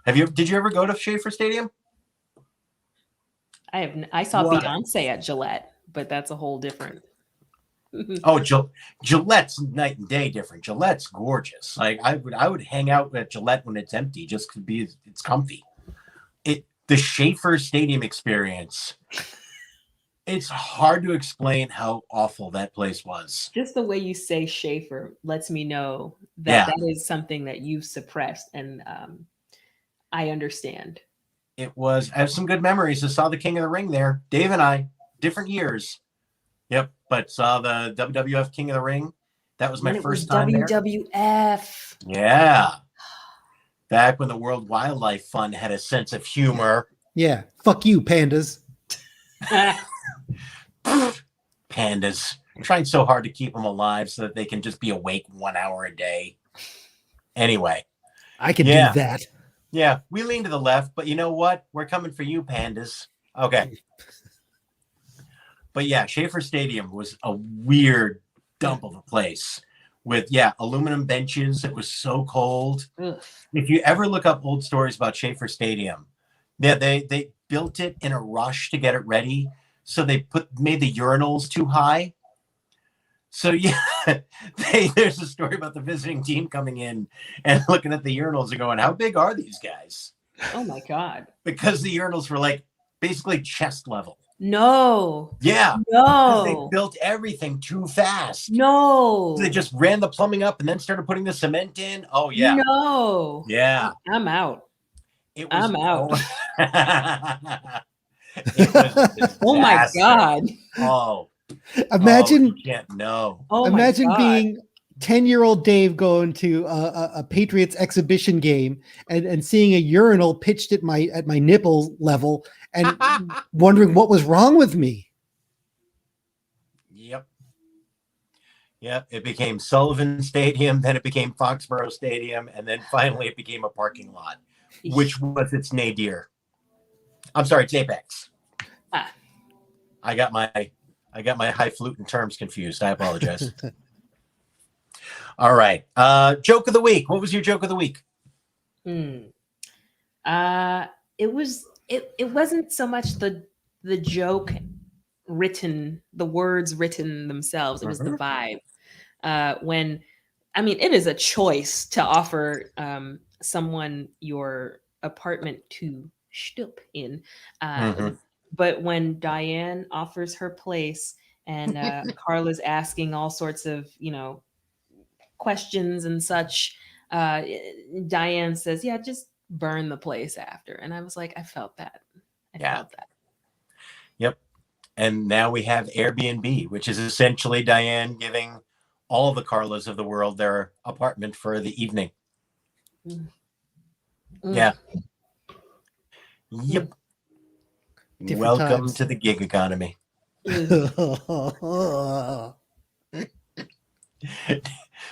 Did you ever go to Schaefer Stadium? I saw Beyonce at Gillette, but that's a whole different. Oh, Gillette's night and day different. Gillette's gorgeous. Like I would hang out at Gillette when it's empty, just to be it's comfy. The Schaefer Stadium experience. It's hard to explain how awful that place was. Just the way you say Schaefer lets me know that is something that you've suppressed, and I understand. I have some good memories. I saw the King of the Ring there. Dave and I, different years. Yep, but saw the WWF King of the Ring. That was my first time WWF. there. Yeah. Back when the World Wildlife Fund had a sense of humor. Yeah. Fuck you, pandas. Pandas. I'm trying so hard to keep them alive so that they can just be awake 1 hour a day. Anyway. I can do that. Yeah, we lean to the left, but you know what? We're coming for you, pandas. Okay. But yeah, Schaefer Stadium was a weird dump of a place with, aluminum benches. It was so cold. Ugh. If you ever look up old stories about Schaefer Stadium, they built it in a rush to get it ready. So they made the urinals too high. So there's a story about the visiting team coming in and looking at the urinals and going, how big are these guys? Oh my God. Because the urinals were like basically chest level. No. Yeah. No. They built everything too fast. No. So they just ran the plumbing up and then started putting the cement in. Oh yeah. No. Yeah. I'm out. I'm out. It was oh my God. Oh. Imagine. You can't know. Oh imagine being 10-year-old Dave going to a Patriots exhibition game and seeing a urinal pitched at my nipple level and wondering what was wrong with me. Yep. It became Sullivan Stadium, then it became Foxborough Stadium, and then finally it became a parking lot, which was its nadir. I'm sorry, it's Apex. I got my highfalutin terms confused. I apologize. All right. Joke of the week. What was your joke of the week? It wasn't so much the joke written, the words written themselves. It was the vibe. When I mean, it is a choice to offer someone your apartment to stoop in. Mhm. But when Diane offers her place and Carla's asking all sorts of, questions and such, uh, Diane says, yeah, just burn the place after. And I was like, I felt that. I Yeah. felt that. Yep. And now we have Airbnb, which is essentially Diane giving all the Carlas of the world their apartment for the evening. Mm. Yeah. Yep. Different Welcome times. to the gig economy.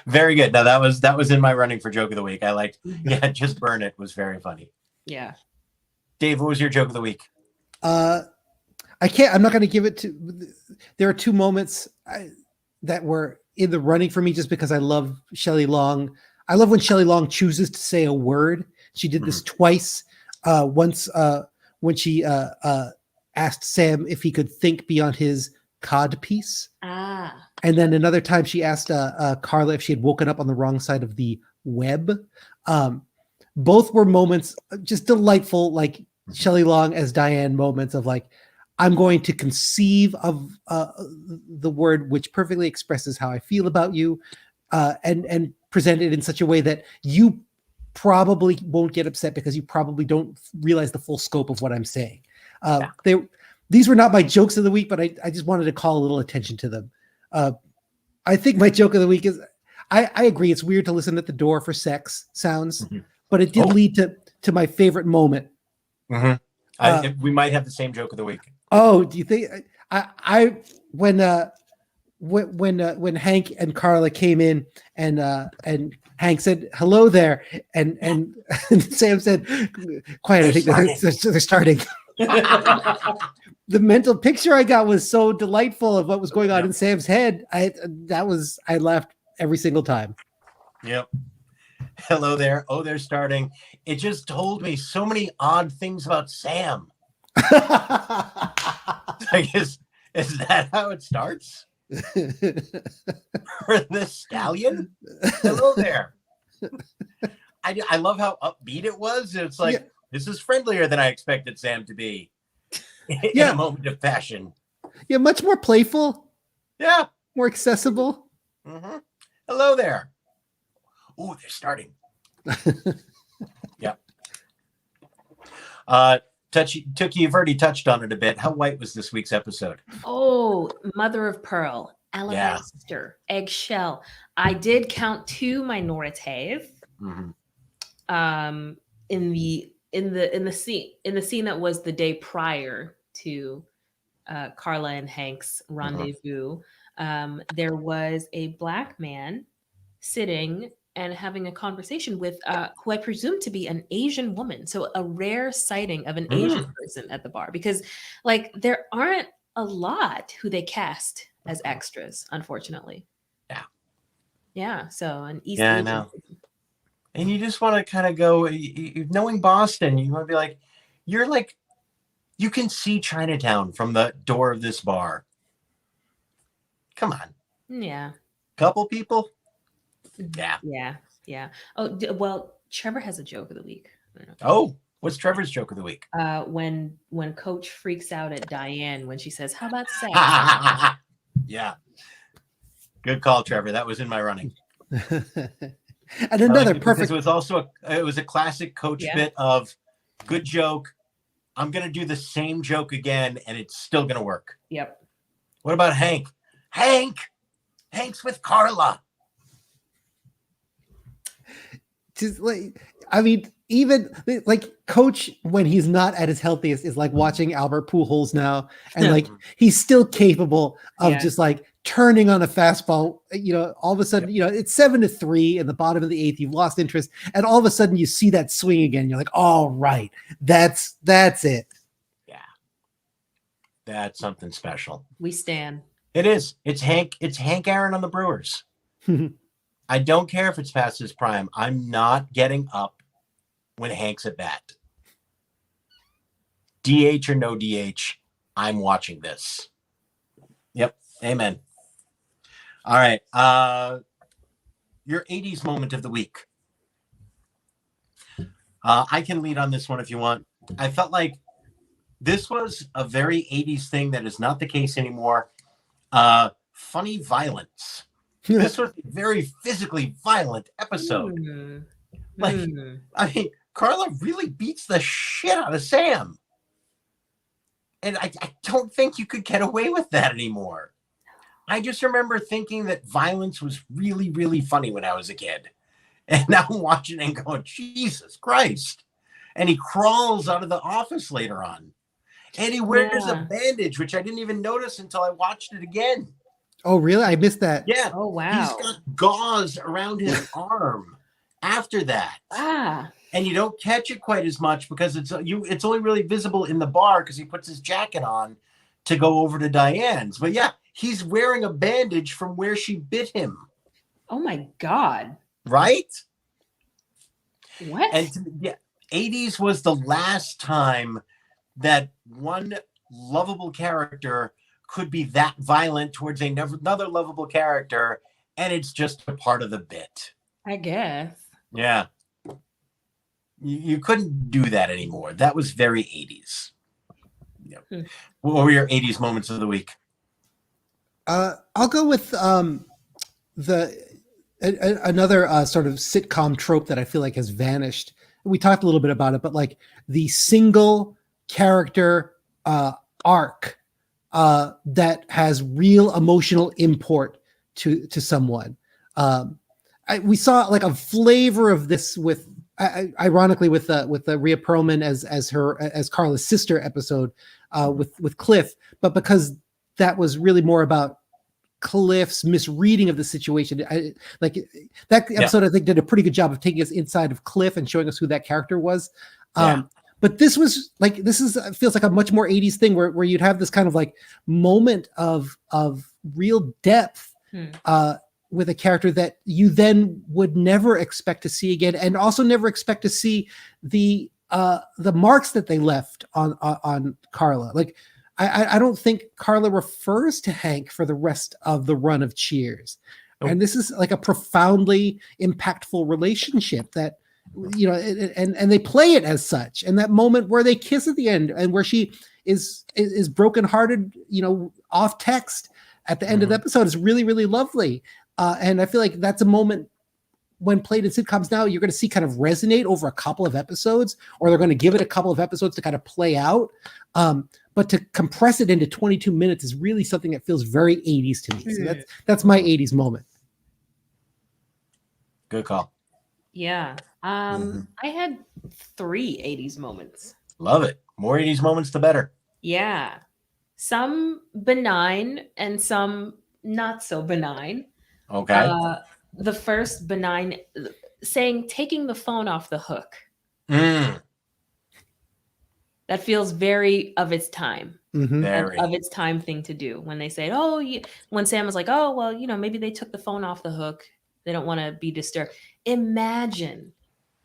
Very good. Now that was in my running for joke of the week. I liked, just burn it was very funny. Yeah. Dave, what was your joke of the week? I'm not going to give it to. There are two moments that were in the running for me just because I love Shelley Long. I love when Shelley Long chooses to say a word. She did this twice. Once when she asked Sam if he could think beyond his cod piece. Ah. And then another time she asked Carla if she had woken up on the wrong side of the web. Both were moments, just delightful, like Shelley Long as Diane moments of like, I'm going to conceive of the word which perfectly expresses how I feel about you, and present it in such a way that you probably won't get upset because you probably don't realize the full scope of what I'm saying. These were not my jokes of the week, but I just wanted to call a little attention to them. I think my joke of the week is, I agree, it's weird to listen at the door for sex sounds, but it did lead to my favorite moment. We might have the same joke of the week. Oh, do you think when Hank and Carla came in and Hank said hello there and Sam said quiet, I think they're starting. The mental picture I got was so delightful of what was going on in Sam's head. I laughed every single time. Yep. Hello there. Oh, they're starting. It just told me so many odd things about Sam. I guess, is that how it starts? For the stallion? Hello there. I love how upbeat it was. It's like, this is friendlier than I expected Sam to be in a moment of passion. Yeah, much more playful. Yeah. More accessible. Mm-hmm. Hello there. Oh, they're starting. Yeah. Tookie, you've already touched on it a bit. How white was this week's episode? Oh, mother of pearl, alabaster, eggshell. I did count 2 minorities. In the scene that was the day prior to Carla and Hank's rendezvous, there was a Black man sitting and having a conversation with who I presume to be an Asian woman. So a rare sighting of an Asian person at the bar, because like there aren't a lot who they cast as extras, unfortunately. Yeah. So an East Asian. I know. And you just want to kind of go, knowing Boston, you want to be like, you can see Chinatown from the door of this bar. Come on. Yeah. Couple people. Yeah. Oh, well, Trevor has a joke of the week. Oh, what's Trevor's joke of the week? When Coach freaks out at Diane when she says, "How about sex?" Yeah. Good call, Trevor. That was in my running. And another perfect. It was also a classic Coach bit of good joke. I'm gonna do the same joke again, and it's still gonna work. Yep. What about Hank? Hank's with Carla. Just like, I mean, even like Coach when he's not at his healthiest is like watching Albert Pujols now, and like he's still capable of just like turning on a fastball. All of a sudden, it's 7-3 in the bottom of the 8th. You've lost interest, and all of a sudden you see that swing again. You're like, all right, that's it. Yeah, that's something special. We stand. It is. It's Hank Aaron on the Brewers. I don't care if it's past his prime. I'm not getting up when Hank's at bat. DH or no DH, I'm watching this. Yep. Amen. All right. your 80s moment of the week. I can lead on this one if you want. I felt like this was a very 80s thing that is not the case anymore. Funny violence. This was a very physically violent episode. I mean, Carla really beats the shit out of Sam. And I don't think you could get away with that anymore. I just remember thinking that violence was really, really funny when I was a kid. And now I'm watching and going, Jesus Christ. And he crawls out of the office later on. And he wears a bandage, which I didn't even notice until I watched it again. Oh, really? I missed that. Yeah. Oh, wow. He's got gauze around his arm after that. And you don't catch it quite as much because it's only really visible in the bar because he puts his jacket on to go over to Diane's. But yeah, he's wearing a bandage from where she bit him. Oh my God. Right? What? And 80s was the last time that one lovable character could be that violent towards another lovable character, and it's just a part of the bit. I guess. Yeah. You couldn't do that anymore. That was very 80s. Yeah. What were your 80s moments of the week? I'll go with another sort of sitcom trope that I feel like has vanished. We talked a little bit about it, but like the single character arc that has real emotional import to someone. We saw like a flavor of this with, ironically, with the Rhea Perlman as Carla's sister episode with Cliff, but because that was really more about Cliff's misreading of the situation. That episode, I think, did a pretty good job of taking us inside of Cliff and showing us who that character was. But this feels like a much more 80s thing where you'd have this kind of like moment of real depth with a character that you then would never expect to see again, and also never expect to see the marks that they left on Carla. Like, I don't think Carla refers to Hank for the rest of the run of Cheers. Nope. And this is like a profoundly impactful relationship that, you know, and they play it as such. And that moment where they kiss at the end and where she is brokenhearted, you know, off text at the end of the episode is really, really lovely. And I feel like that's a moment when played in sitcoms now, you're going to see kind of resonate over a couple of episodes, or they're going to give it a couple of episodes to kind of play out. But to compress it into 22 minutes is really something that feels very 80s to me. So that's my 80s moment. Good call. Yeah. I had 3 80s moments. Love it. More 80s moments, the better. Yeah. Some benign and some not so benign. Okay. The first benign, taking the phone off the hook. That feels very of its time. Very. Of its time thing to do. When they say, when Sam was like, oh, well, you know, maybe they took the phone off the hook. They don't want to be disturbed. Imagine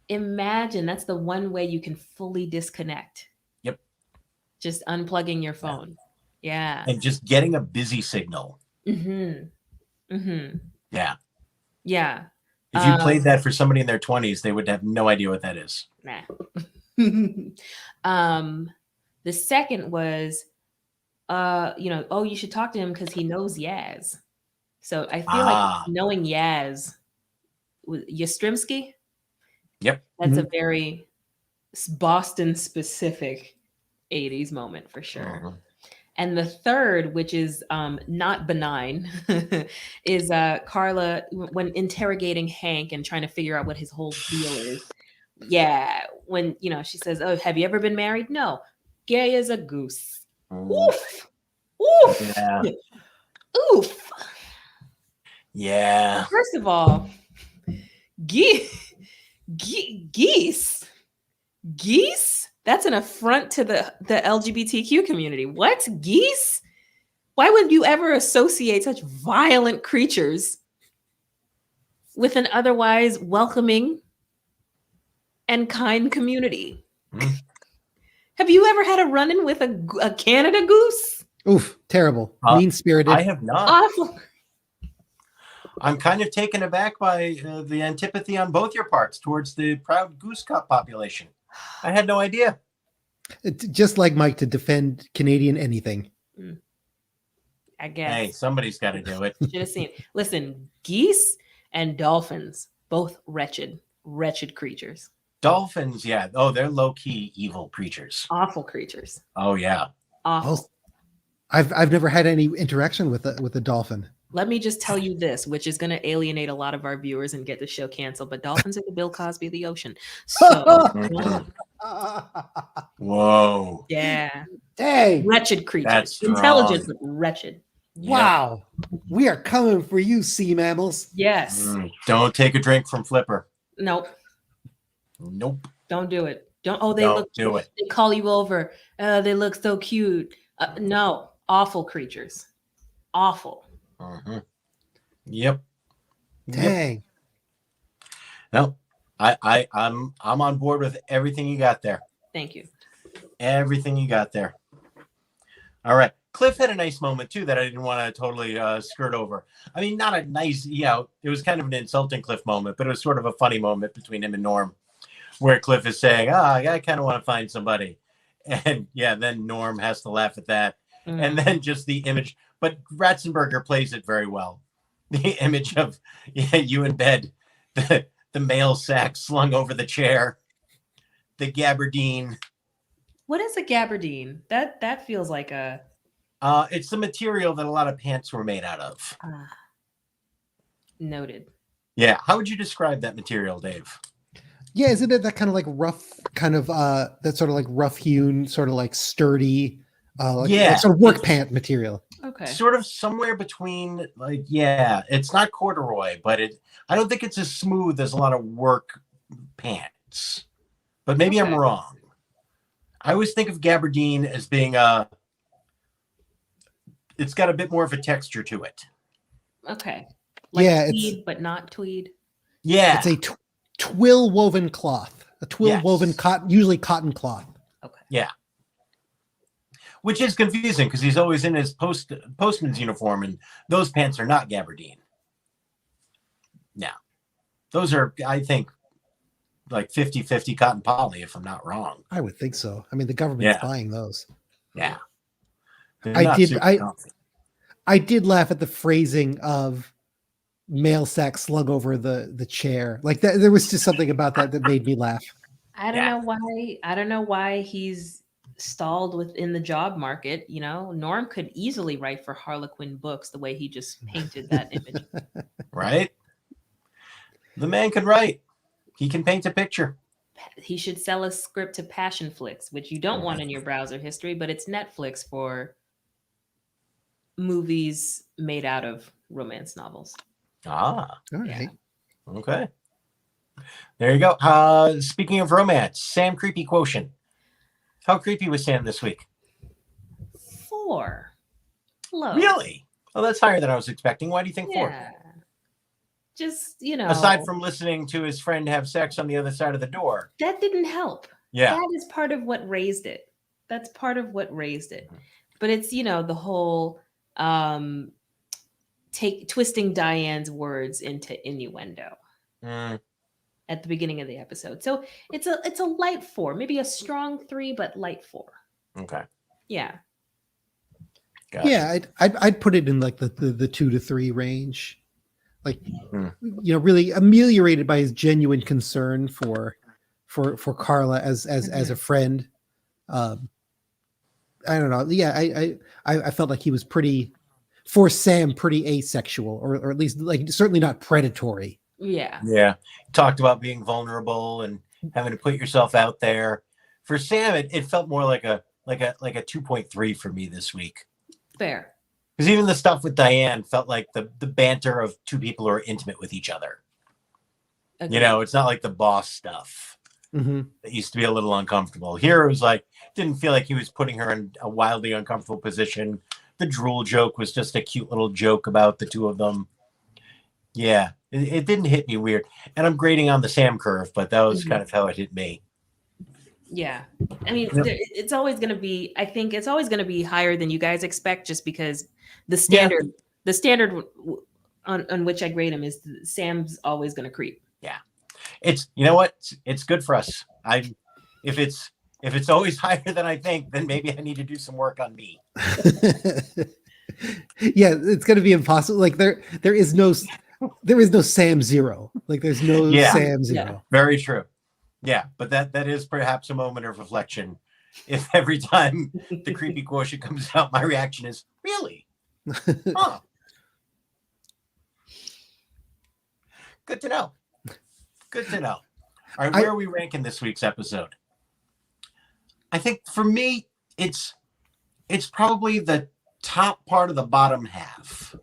that's the one way you can fully disconnect. Yep. Just unplugging your phone. Yeah. And just getting a busy signal. Yeah. Yeah. If you played that for somebody in their 20s, they would have no idea what that is. Nah. The second was, you should talk to him because he knows Yaz. So I feel like knowing Yaz, Yastrzemski. Yep. That's a very Boston specific 80s moment for sure. And the third, which is not benign, is Carla when interrogating Hank and trying to figure out what his whole deal is. Yeah, when she says, "Oh, have you ever been married?" No, gay as a goose. Oof, oof, yeah, oof. Yeah. First of all, geese. That's an affront to the LGBTQ community. What? Geese? Why would you ever associate such violent creatures with an otherwise welcoming and kind community? Have you ever had a run-in with a Canada goose? Oof, terrible. Mean-spirited. I have not. Awful. I'm kind of taken aback by the antipathy on both your parts towards the proud goose cup population. I had no idea. It's just like Mike to defend Canadian anything. I guess. Hey, somebody's got to do it. Should have seen. Listen, geese and dolphins, both wretched creatures. Dolphins, yeah. Oh, they're low-key evil creatures. Awful creatures. Oh, yeah. Awful. I've never had any interaction with a dolphin. Let me just tell you this, which is going to alienate a lot of our viewers and get the show canceled, but dolphins are the Bill Cosby of the ocean. So, Whoa. yeah. Dang. Wretched creatures. That's strong. Intelligent, but wretched. Wow. We are coming for you, sea mammals. Yes. Don't take a drink from Flipper. Nope. Nope. Don't do it. Don't. Oh, they Don't look. do it. They call you over. They look so cute. No. Awful creatures. Awful. Yep. Dang. No, I'm on board with everything you got there. Thank you. Everything you got there. All right. Cliff had a nice moment too that I didn't want to totally skirt over. I mean, not a nice, it was kind of an insulting Cliff moment, but it was sort of a funny moment between him and Norm, where Cliff is saying, I kind of want to find somebody. And then Norm has to laugh at that. And then just the image, but Ratzenberger plays it very well. The image of you in bed, the mail sack slung over the chair, the gabardine. What is a gabardine? That feels like a. It's the material that a lot of pants were made out of. Noted. Yeah. How would you describe that material, Dave? Yeah, isn't it that kind of like rough, kind of that sort of like rough hewn, sort of like sturdy, like sort of work pant material. Okay. Sort of somewhere between it's not corduroy, but I don't think it's as smooth as a lot of work pants. But maybe I'm wrong. I always think of gabardine as being it's got a bit more of a texture to it. Okay. Like tweed, but not tweed. Yeah. It's a twill woven cloth. A twill woven cotton, usually cotton cloth. Okay. Yeah. Which is confusing because he's always in his postman's uniform, and those pants are not gabardine. Yeah. Those are, I think, like 50-50 cotton poly, if I'm not wrong. I would think so. I mean, the government's buying those. Yeah. I did laugh at the phrasing of mail sack slung over the chair. Like that, there was just something about that made me laugh. I don't know why he's stalled within the job market. Norm could easily write for Harlequin Books the way he just painted that image. Right? The man can write. He can paint a picture. He should sell a script to Passion Flix, which you don't want in your browser history, but it's Netflix for movies made out of romance novels. All right. Yeah. Okay. There you go. Speaking of romance, Sam Creepy Quotient. How creepy was Sam this week? 4. Low. Really? Oh, that's higher than I was expecting. Why do you think 4? Yeah. Just, Aside from listening to his friend have sex on the other side of the door. That didn't help. Yeah. That is part of what raised it. That's part of what raised it. But it's, the whole twisting Diane's words into innuendo at the beginning of the episode. So it's a light 4, maybe a strong 3, but light 4. Okay. Yeah. Gotcha. Yeah, I'd put it in like the 2 to 3 range. Like, really ameliorated by his genuine concern for Carla as a friend. I don't know. Yeah, I felt like he was pretty asexual, or at least like certainly not predatory. Yeah. Yeah. Talked about being vulnerable and having to put yourself out there. For Sam, it felt more like a 2.3 for me this week. Fair. Because even the stuff with Diane felt like the banter of two people who are intimate with each other. Okay. It's not like the boss stuff that used to be a little uncomfortable. Here it was like, didn't feel like he was putting her in a wildly uncomfortable position. The drool joke was just a cute little joke about the two of them. Yeah, it didn't hit me weird. And I'm grading on the Sam curve, but that was kind of how it hit me. Yeah. I mean, it's always going to be, I think it's always going to be higher than you guys expect, just because the standard on which I grade him is Sam's always going to creep. Yeah. It's, you know what? It's good for us. If it's always higher than I think, then maybe I need to do some work on me. Yeah, it's going to be impossible. Like there is no Sam Zero. Like there's no Sam Zero. Yeah. Very true. Yeah, but that is perhaps a moment of reflection. If every time the creepy quotient comes out, my reaction is, really? Huh. Good to know. Good to know. All right, where are we ranking this week's episode? I think for me, it's probably the top part of the bottom half.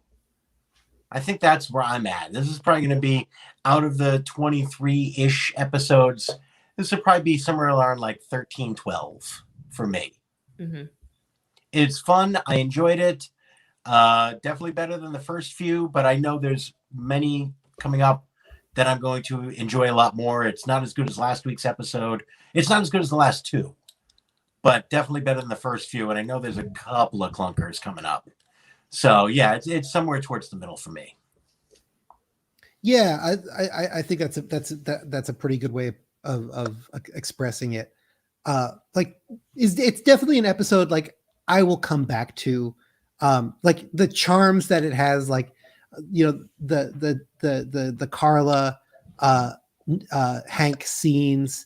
I think that's where I'm at. This is probably going to be out of the 23-ish episodes. This would probably be somewhere around like 13, 12 for me. Mm-hmm. It's fun. I enjoyed it. Definitely better than the first few, but I know there's many coming up that I'm going to enjoy a lot more. It's not as good as last week's episode. It's not as good as the last two, but definitely better than the first few. And I know there's a couple of clunkers coming up. So yeah, it's somewhere towards the middle for me. Yeah, I think that's a pretty good way of expressing it. Like it's definitely an episode like I will come back to. Like the charms that it has, like the Carla Hank scenes,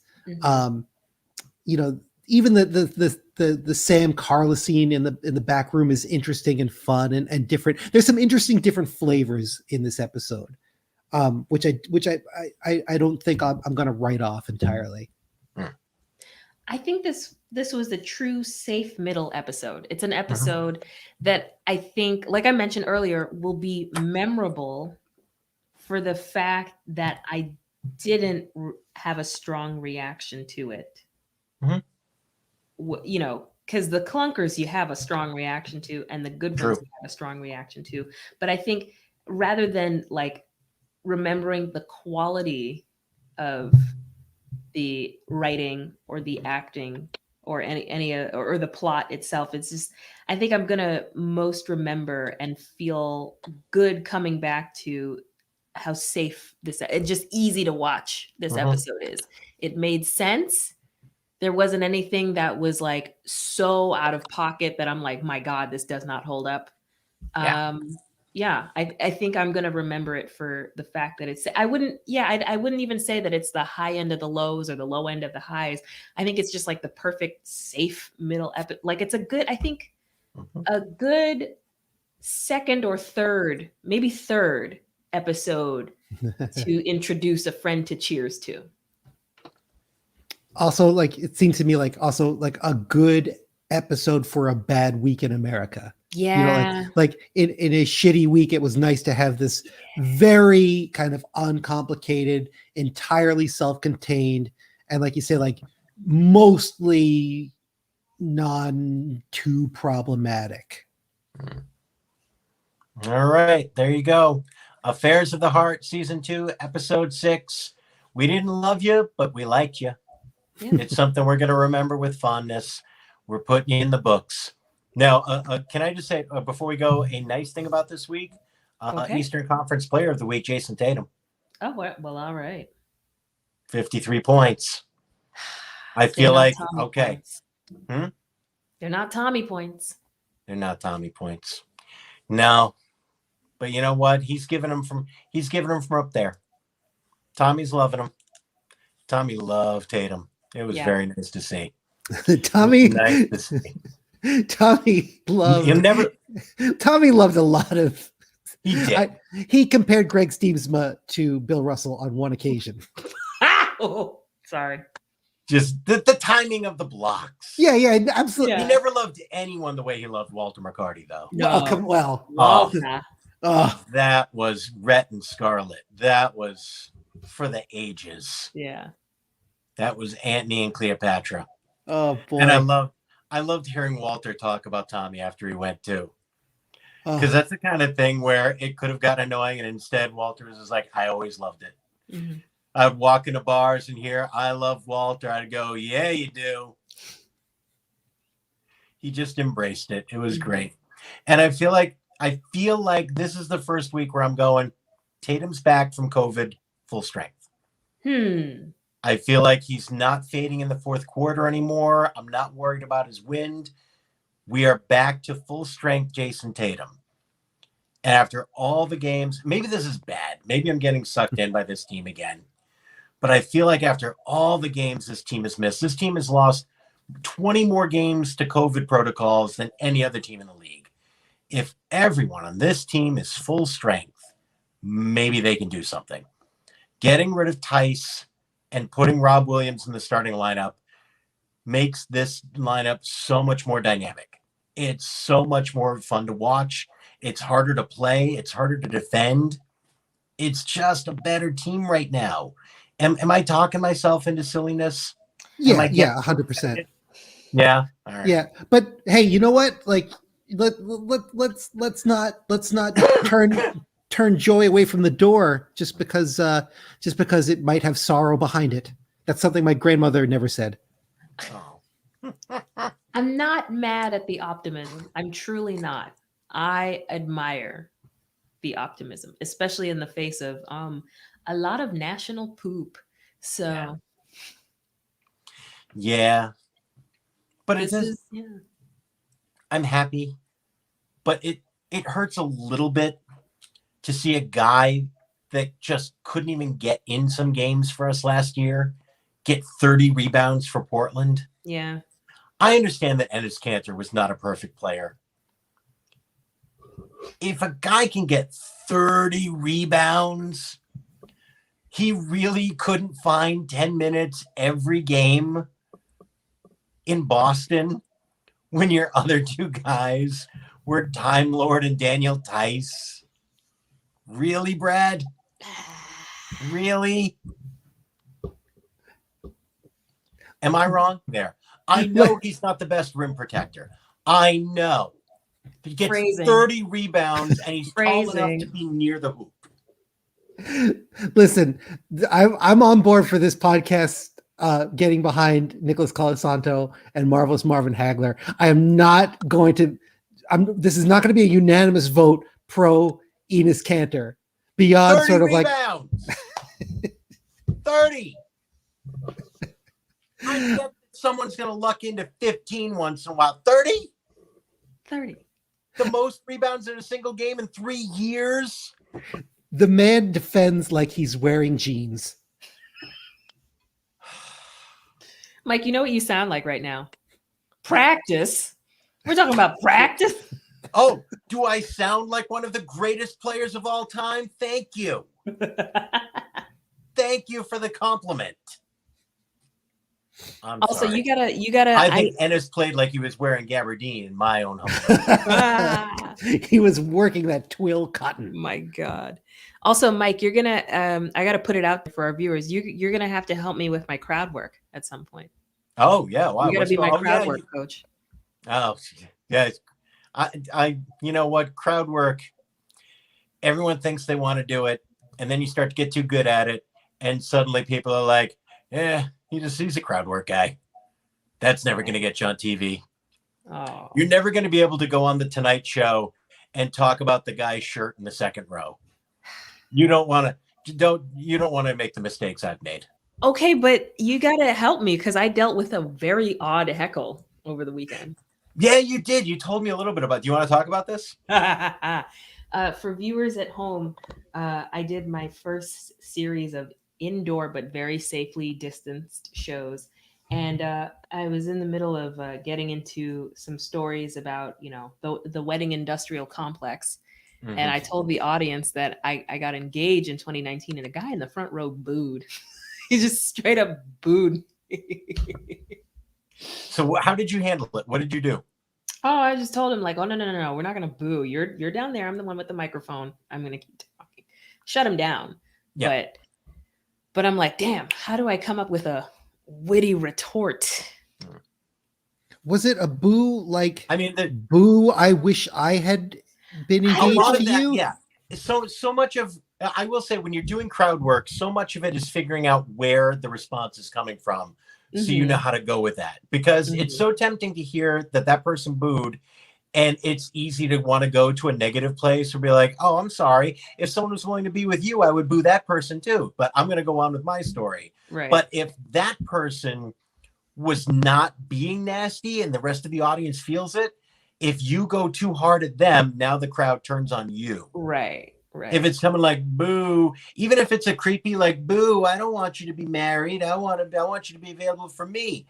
even the Sam Carla scene in the back room is interesting and fun and different. There's some interesting different flavors in this episode, which I don't think I'm going to write off entirely. I think this was a true safe middle episode. It's an episode that I think, like I mentioned earlier, will be memorable for the fact that I didn't have a strong reaction to it. Because the clunkers you have a strong reaction to, and the good ones you have a strong reaction to. But I think rather than like remembering the quality of the writing or the acting or any or the plot itself, it's just I think I'm gonna most remember and feel good coming back to how safe it's just easy to watch this episode is. It made sense. There wasn't anything that was like so out of pocket that I'm like, my God, this does not hold up. I think I'm going to remember it for the fact that I wouldn't even say that it's the high end of the lows or the low end of the highs. I think it's just like the perfect safe middle like it's a good second or third, maybe third episode to introduce a friend to cheers to. Also, like it seems to me like also like a good episode for a bad week in America. Yeah. Like in a shitty week, it was nice to have this very kind of uncomplicated, entirely self-contained, and like you say, like mostly non too problematic. All right, there you go. Affairs of the Heart, season 2, episode 6. We didn't love you, but we liked you. Yeah. It's something we're going to remember with fondness. We're putting you in the books. Now, can I just say, before we go, a nice thing about this week, Eastern Conference Player of the Week, Jason Tatum. Oh, well, all right. 53 points. I feel like, okay. They're not Tommy points. They're not Tommy points. No. But you know what? He's giving them from up there. Tommy's loving him. Tommy loved Tatum. It was very nice to see. Tommy, nice to see. Tommy loved. Tommy loved a lot of. He did. He compared Greg Stiemsma to Bill Russell on one occasion. Oh, sorry. Just the timing of the blocks. Yeah, absolutely. Yeah. He never loved anyone the way he loved Walter McCarty, though. That was Rhett and Scarlet. That was for the ages. Yeah. That was Antony and Cleopatra. Oh boy. And I loved hearing Walter talk about Tommy after he went too. Because that's the kind of thing where it could have gotten annoying, and instead Walter was just like, I always loved it. Mm-hmm. I'd walk into bars and hear, I love Walter. I'd go, yeah, you do. He just embraced it. It was great. And I feel like I feel like this is the first week where I'm going, Tatum's back from COVID, full strength. I feel like he's not fading in the fourth quarter anymore. I'm not worried about his wind. We are back to full strength Jason Tatum. And after all the games, maybe this is bad. Maybe I'm getting sucked in by this team again. But I feel like after all the games this team has missed, this team has lost 20 more games to COVID protocols than any other team in the league. If everyone on this team is full strength, maybe they can do something. Getting rid of Tice and putting Rob Williams in the starting lineup makes this lineup so much more dynamic. It's so much more fun to watch. It's harder to play. It's harder to defend. It's just a better team right now. Am I talking myself into silliness? Yeah, 100%. Yeah. All right. Yeah, but hey, you know what? Like, let's not turn joy away from the door just because it might have sorrow behind it. That's something my grandmother never said. Oh. I'm not mad at the optimism. I'm truly not. I admire the optimism, especially in the face of a lot of national poop. So yeah. But yeah. I'm happy, but it hurts a little bit to see a guy that just couldn't even get in some games for us last year get 30 rebounds for Portland. Yeah. I understand that Enes Kanter was not a perfect player. If a guy can get 30 rebounds, he really couldn't find 10 minutes every game in Boston when your other two guys were Time Lord and Daniel Tice. Really, Brad? Really? Am I wrong there? I know he's not the best rim protector. I know. He gets 30 rebounds and he's tall enough to be near the hoop. Listen, I'm on board for this podcast getting behind Nicholas Colasanto and Marvelous Marvin Hagler. I am not going to this is not going to be a unanimous vote pro Enes Kanter beyond sort of rebounds. Like 30. I get someone's going to luck into 15 once in a while. 30? 30. The most rebounds in a single game in 3 years. The man defends like he's wearing jeans. Mike, you know what you sound like right now? Practice. We're talking about practice. Oh, do I sound like one of the greatest players of all time? Thank you. Thank you for the compliment. Also, sorry. you gotta. I think Enes played like he was wearing gabardine in my own home. He was working that twill cotton. My God. Also, Mike, you're gonna. I gotta put it out for our viewers. You're gonna have to help me with my crowd work at some point. Oh yeah, wow. You gotta be my crowd work coach. Oh yeah, I you know what, crowd work. Everyone thinks they want to do it, and then you start to get too good at it, and suddenly people are like, "Yeah, he's a crowd work guy. That's never going to get you on TV. Oh. You're never going to be able to go on the Tonight Show and talk about the guy's shirt in the second row. You don't want to make the mistakes I've made." Okay, but you gotta help me because I dealt with a very odd heckle over the weekend. Yeah, you did. You told me a little bit about it. Do you want to talk about this? For viewers at home, I did my first series of indoor but very safely distanced shows. And I was in the middle of getting into some stories about, the wedding industrial complex. Mm-hmm. And I told the audience that I got engaged in 2019 and a guy in the front row booed. He just straight up booed. So how did you handle it? What did you do? Oh, I just told him like, oh, no, we're not going to boo. You're down there. I'm the one with the microphone. I'm going to keep talking. Shut him down. Yeah. But I'm like, damn, how do I come up with a witty retort? Was it a boo like, boo, I wish I had been engaged to you? Yeah. So much of, I will say, when you're doing crowd work, so much of it is figuring out where the response is coming from. So you know how to go with that, because it's so tempting to hear that person booed And it's easy to want to go to a negative place or be like, oh, I'm sorry. If someone was willing to be with you, I would boo that person too. But I'm going to go on with my story. Right. But if that person was not being nasty and the rest of the audience feels it, if you go too hard at them, now the crowd turns on you. Right. Right. If it's someone like boo, even if it's a creepy like boo, I don't want you to be married. I want you to be available for me.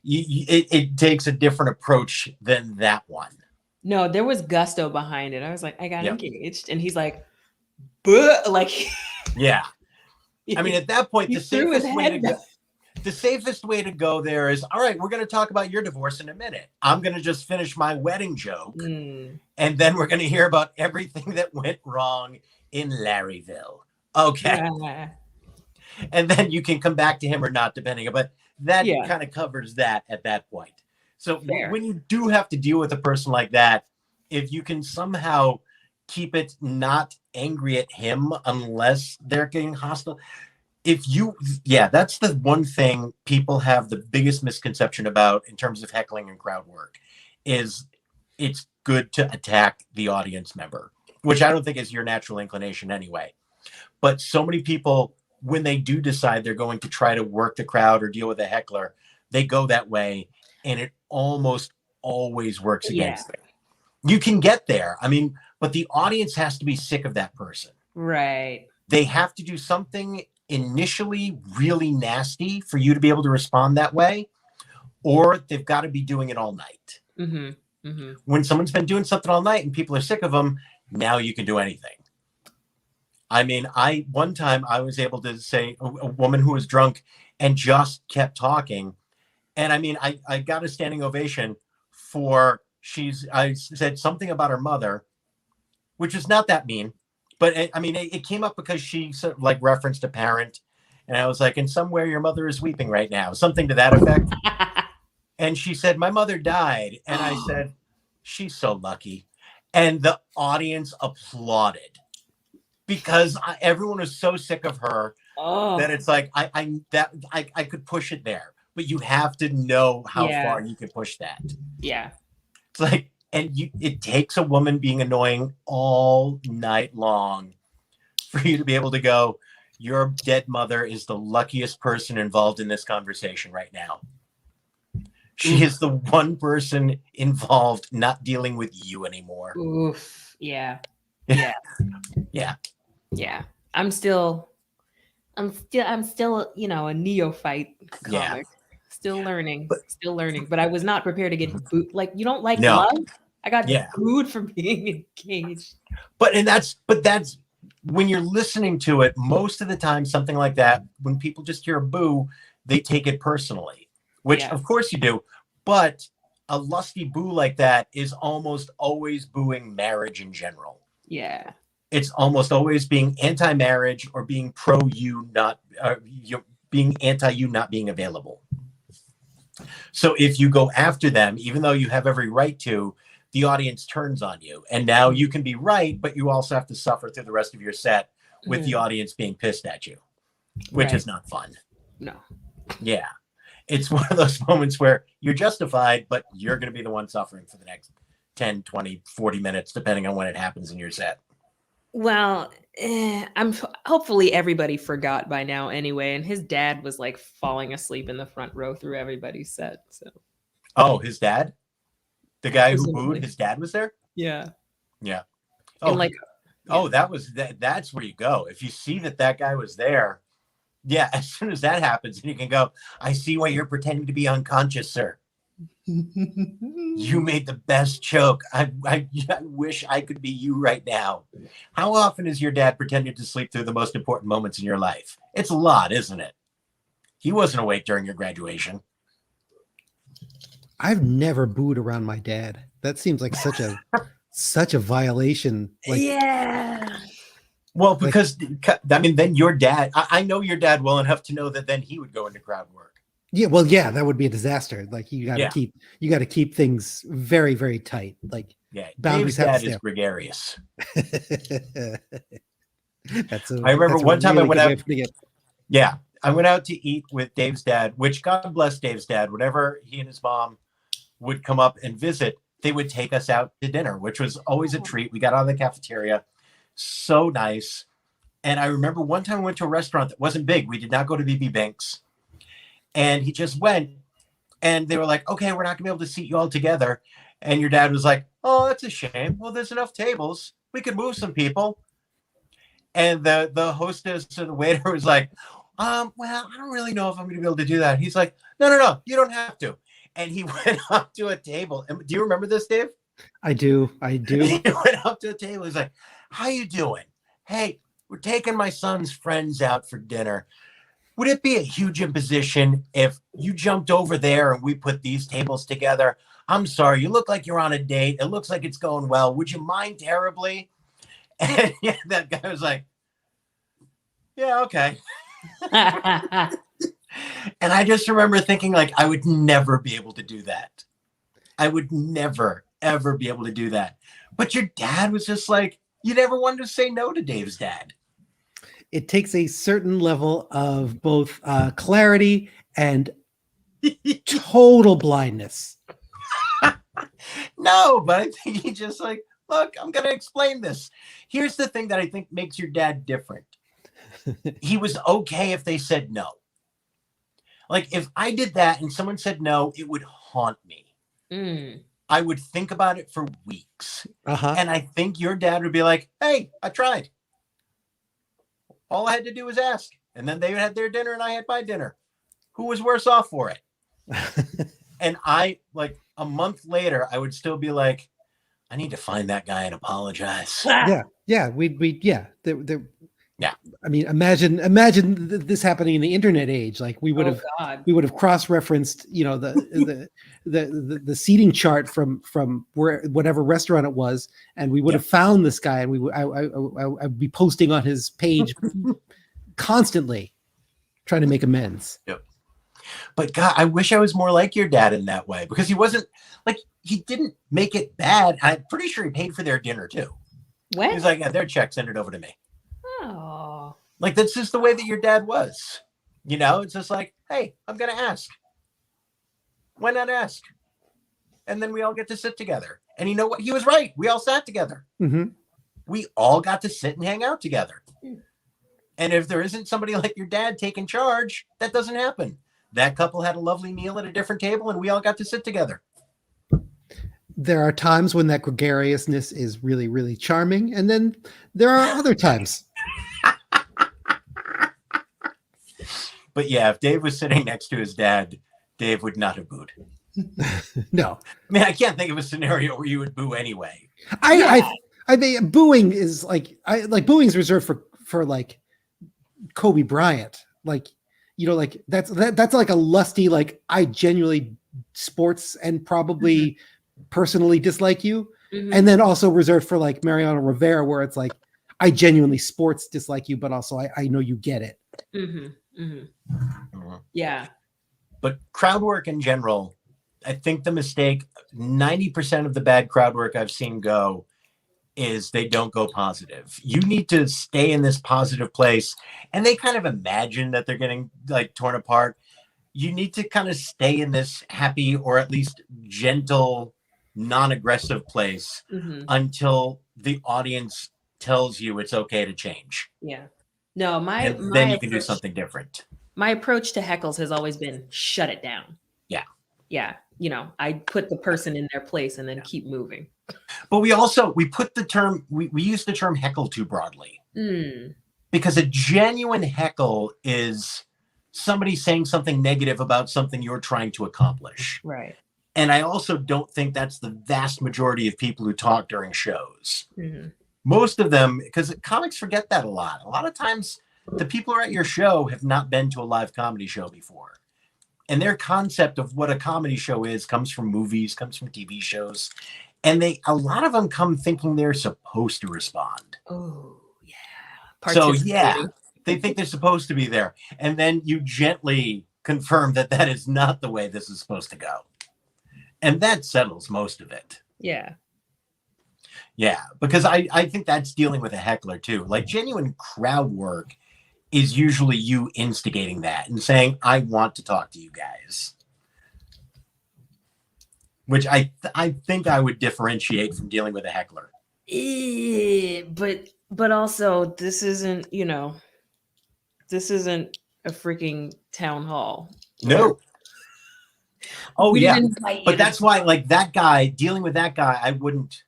It takes a different approach than that one. No, there was gusto behind it. I was like, I got Yep. engaged, and he's like, "Buh," like, yeah. I mean, at that point, he the threw his safest way to head go. back. The safest way to go there is, all right, we're going to talk about your divorce in a minute. I'm going to just finish my wedding joke. Mm. And then we're going to hear about everything that went wrong in Larryville. Okay. Yeah. And then you can come back to him or not, depending. But that Yeah. kind of covers that at that point. So Fair. when you do have to deal with a person like that, if you can somehow keep it not angry at him unless they're getting hostile. That's the one thing people have the biggest misconception about in terms of heckling and crowd work is it's good to attack the audience member, which I don't think is your natural inclination anyway. But so many people, when they do decide they're going to try to work the crowd or deal with a heckler, they go that way, and it almost always works against them. You can get there. I mean, but the audience has to be sick of that person. Right. They have to do something initially really nasty for you to be able to respond that way, or they've got to be doing it all night. Mm-hmm. Mm-hmm. When someone's been doing something all night and people are sick of them, now you can do anything. I mean, one time I was able to say a woman who was drunk and just kept talking. And I mean, I got a standing ovation for I said something about her mother, which is not that mean. But it came up because she sort of like referenced a parent. And I was like, and somewhere your mother is weeping right now, something to that effect. And she said, my mother died. And I said, she's so lucky. And the audience applauded because everyone was so sick of her that it's like, I could push it there, but you have to know how far you can push that. Yeah. It's like, and it takes a woman being annoying all night long for you to be able to go, your dead mother is the luckiest person involved in this conversation right now. She is the one person involved not dealing with you anymore. Oof. Yeah. Yeah. Yeah. Yeah. I'm still, a neophyte comic. Yeah. Still learning. But I was not prepared to get booed. Like, you don't like No. love? I got booed for being engaged. But that's when you're listening to it, most of the time, something like that, when people just hear a boo, they take it personally, which of course you do. But a lusty boo like that is almost always booing marriage in general. Yeah. It's almost always being anti-marriage or being pro you, being anti you not being available. So if you go after them, even though you have every right to, the audience turns on you. And now you can be right, but you also have to suffer through the rest of your set with the audience being pissed at you, which is not fun. No. Yeah. It's one of those moments where you're justified, but you're going to be the one suffering for the next 10, 20, 40 minutes, depending on when it happens in your set. Well, hopefully everybody forgot by now anyway. And his dad was like falling asleep in the front row through everybody's set. So. Oh, his dad? The guy who booed, his dad was there? Yeah. Yeah. Oh, that's where you go. If you see that guy was there, as soon as that happens, you can go, I see why you're pretending to be unconscious, sir. You made the best joke. I wish I could be you right now. How often is your dad pretending to sleep through the most important moments in your life? It's a lot, isn't it? He wasn't awake during your graduation. I've never booed around my dad. That seems like such a violation. Like, yeah. Well, because then your dad, I know your dad well enough to know that then he would go into crowd work. Yeah, well, that would be a disaster. Like you got to keep things very, very tight. Like boundaries. Dave's dad is gregarious. I remember one time I went out. Yeah, I went out to eat with Dave's dad, which God bless Dave's dad. Whenever he and his mom would come up and visit, they would take us out to dinner, which was always a treat. We got out of the cafeteria. So nice. And I remember one time we went to a restaurant that wasn't big. We did not go to BB Banks. And he just went, and they were like, okay, we're not gonna be able to seat you all together. And your dad was like, oh, that's a shame. Well, there's enough tables. We could move some people. And the hostess or the waiter was like, well, I don't really know if I'm gonna be able to do that. He's like, no, you don't have to. And he went up to a table. And do you remember this, Dave? I do. He went up to a table. He's like, how you doing? Hey, we're taking my son's friends out for dinner. Would it be a huge imposition if you jumped over there and we put these tables together? I'm sorry, you look like you're on a date. It looks like it's going well. Would you mind terribly? And yeah, that guy was like, yeah, okay. And I just remember thinking, like, I would never be able to do that. I would never, ever be able to do that. But your dad was just like, you never wanted to say no to Dave's dad. It takes a certain level of both clarity and total blindness. No, but I think he just like, look, I'm going to explain this. Here's the thing that I think makes your dad different. He was okay if they said no. Like if I did that and someone said no, it would haunt me. I would think about it for weeks. And I think your dad would be like, hey, I tried. All I had to do was ask. And then they had their dinner and I had my dinner. Who was worse off for it? And I, like a month later, I would still be like, I need to find that guy and apologize. Yeah. Yeah. I mean, imagine this happening in the internet age. Like we would have cross-referenced, you know, the seating chart from whatever restaurant it was, and we would have found this guy, and I'd be posting on his page constantly, trying to make amends. Yep. But God, I wish I was more like your dad in that way, because he wasn't like, he didn't make it bad. I'm pretty sure he paid for their dinner too. What? He's like, yeah, their check, send it over to me. Oh. Like, that's just the way that your dad was. You know, it's just like, hey, I'm going to ask. Why not ask? And then we all get to sit together. And you know what? He was right. We all sat together. We all got to sit and hang out together. And if there isn't somebody like your dad taking charge, that doesn't happen. That couple had a lovely meal at a different table and we all got to sit together. There are times when that gregariousness is really, really charming. And then there are other times. But yeah, if Dave was sitting next to his dad, Dave would not have booed. No. I mean, I can't think of a scenario where you would boo anyway. I think booing is booing is reserved for like Kobe Bryant. Like, you know, like that's like a lusty, like I genuinely sports and probably personally dislike you. And then also reserved for like Mariano Rivera, where it's like I genuinely sports dislike you, but also I know you get it. Yeah. But crowd work in general, I think the mistake, 90% of the bad crowd work I've seen go is they don't go positive. You need to stay in this positive place. And they kind of imagine that they're getting like torn apart. You need to kind of stay in this happy or at least gentle, non-aggressive place until the audience tells you it's okay to change. Yeah. No, then you can do something different. My approach to heckles has always been shut it down. Yeah. Yeah. You know, I put the person in their place and then keep moving. But we put the term, we use the term heckle too broadly. Because a genuine heckle is somebody saying something negative about something you're trying to accomplish. Right. And I also don't think that's the vast majority of people who talk during shows. Most of them, because comics forget that a lot. A lot of times the people who are at your show have not been to a live comedy show before. And their concept of what a comedy show is comes from movies, comes from TV shows. And a lot of them come thinking they're supposed to respond. Oh, yeah. So, yeah, they think they're supposed to be there. And then you gently confirm that that is not the way this is supposed to go. And that settles most of it. Yeah. Yeah, because I think that's dealing with a heckler too. Like genuine crowd work is usually you instigating that and saying, I want to talk to you guys. which I think I would differentiate from dealing with a heckler. But also, this isn't a freaking town hall. No. Oh We yeah, didn't invite you but to- that's why, like, that guy, dealing with that guy, I wouldn't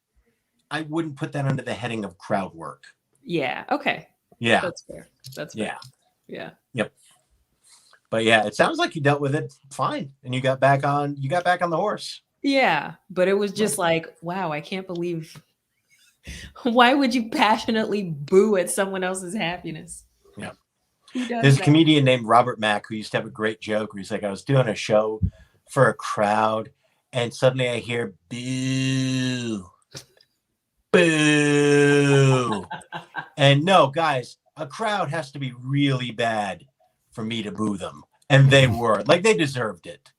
put that under the heading of crowd work. Yeah. Okay. Yeah. That's fair. That's fair. Yeah. Yeah. But yeah, it sounds like you dealt with it fine, and you got back on the horse. Yeah. But it was just like, wow, I can't believe. Why would you passionately boo at someone else's happiness? Yeah. Who does There's a that? comedian named Robert Mack who used to have a great joke where he's like, I was doing a show for a crowd, and suddenly I hear boo, boo. And no, guys, a crowd has to be really bad for me to boo them. And they were. Like, they deserved it.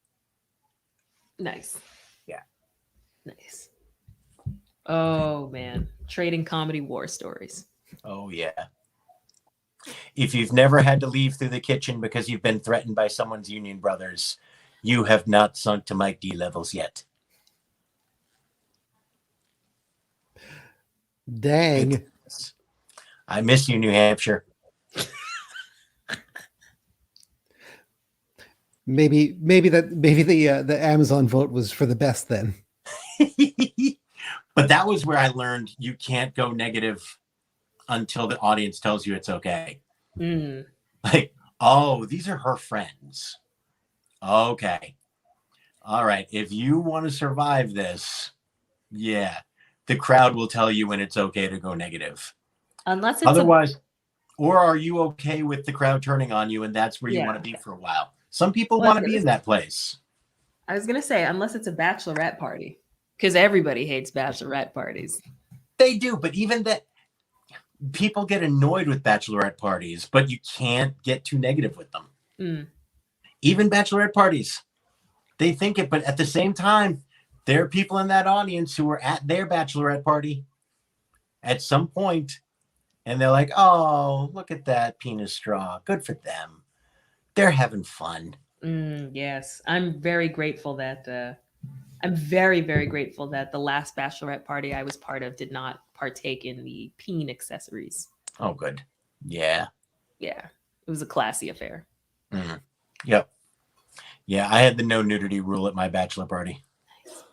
Nice. Yeah. Nice. Oh man. Trading comedy war stories. Oh, yeah. If you've never had to leave through the kitchen because you've been threatened by someone's union brothers, you have not sunk to Mike D levels yet. Dang. I miss you, New Hampshire. Maybe the Amazon vote was for the best then. But that was where I learned you can't go negative until the audience tells you it's okay. Mm. Like, oh, these are her friends. Okay. All right. If you want to survive this, yeah, the crowd will tell you when it's okay to go negative. Unless it's Otherwise, or are you okay with the crowd turning on you and that's where you want to be for a while? Some people want to be in that place. I was gonna say, unless it's a bachelorette party, because everybody hates bachelorette parties. They do, but even that, people get annoyed with bachelorette parties, but you can't get too negative with them. Mm. Even bachelorette parties, they think it, but at the same time, there are people in that audience who are at their bachelorette party at some point, and they're like, oh, look at that penis straw. Good for them. They're having fun. Yes, I'm very grateful that I'm very, very grateful that the last bachelorette party I was part of did not partake in the peen accessories. Oh, good. Yeah. Yeah, it was a classy affair. Mm. Yep. Yeah, I had the no nudity rule at my bachelor party. Nice.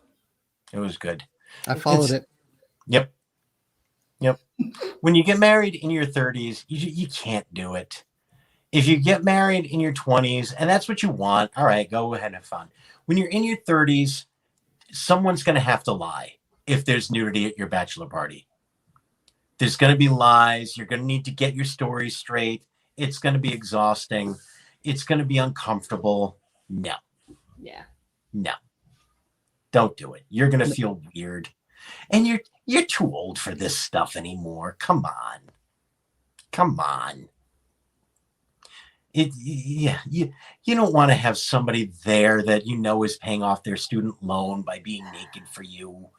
It was good. I followed it. Yep. When you get married in your 30s, you can't do it. If you get married in your 20s and that's what you want, all right, go ahead and have fun. When you're in your 30s, someone's going to have to lie if there's nudity at your bachelor party. There's going to be lies. You're going to need to get your story straight. It's going to be exhausting. It's going to be uncomfortable. No. Yeah. No. Don't do it. You're going to feel weird. And you're too old for this stuff anymore. Come on. You don't want to have somebody there that you know is paying off their student loan by being naked for you.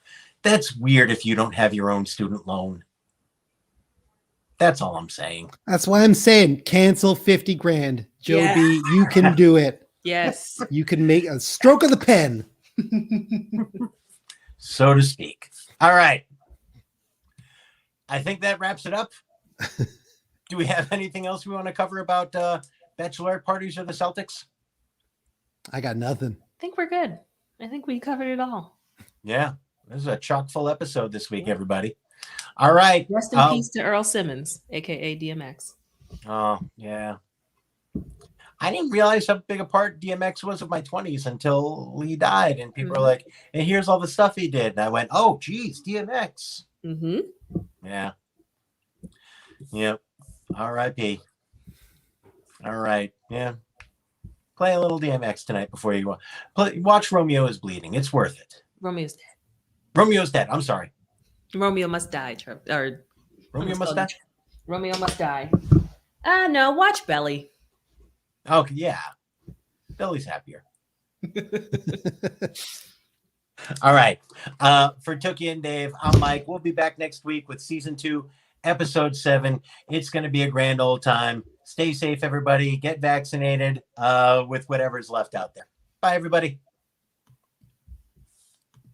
That's weird if you don't have your own student loan. That's all I'm saying. That's why I'm saying cancel 50 grand. Joe B, you can do it. Yes. You can make a stroke of the pen. So to speak. All right. I think that wraps it up. Do we have anything else we want to cover about bachelorette parties or the Celtics? I got nothing. I think we're good. I think we covered it all. Yeah. This is a chock full episode this week, everybody. All right. Rest in peace to Earl Simmons, aka DMX. Oh, yeah. I didn't realize how big a part DMX was of my 20s until he died. And people were like, and here's all the stuff he did. And I went, oh, geez, DMX. Mm-hmm. Yeah. Yep. R.I.P. All right. Yeah. Play a little DMX tonight before you watch Romeo is Bleeding. It's worth it. Romeo's dead. Romeo's dead. I'm sorry. Romeo must die. Romeo must die? Romeo must die. No, watch Belly. Okay, yeah. Billy's happier. All right. For Tookie and Dave, I'm Mike. We'll be back next week with season 2, episode 7. It's going to be a grand old time. Stay safe, everybody. Get vaccinated with whatever's left out there. Bye, everybody.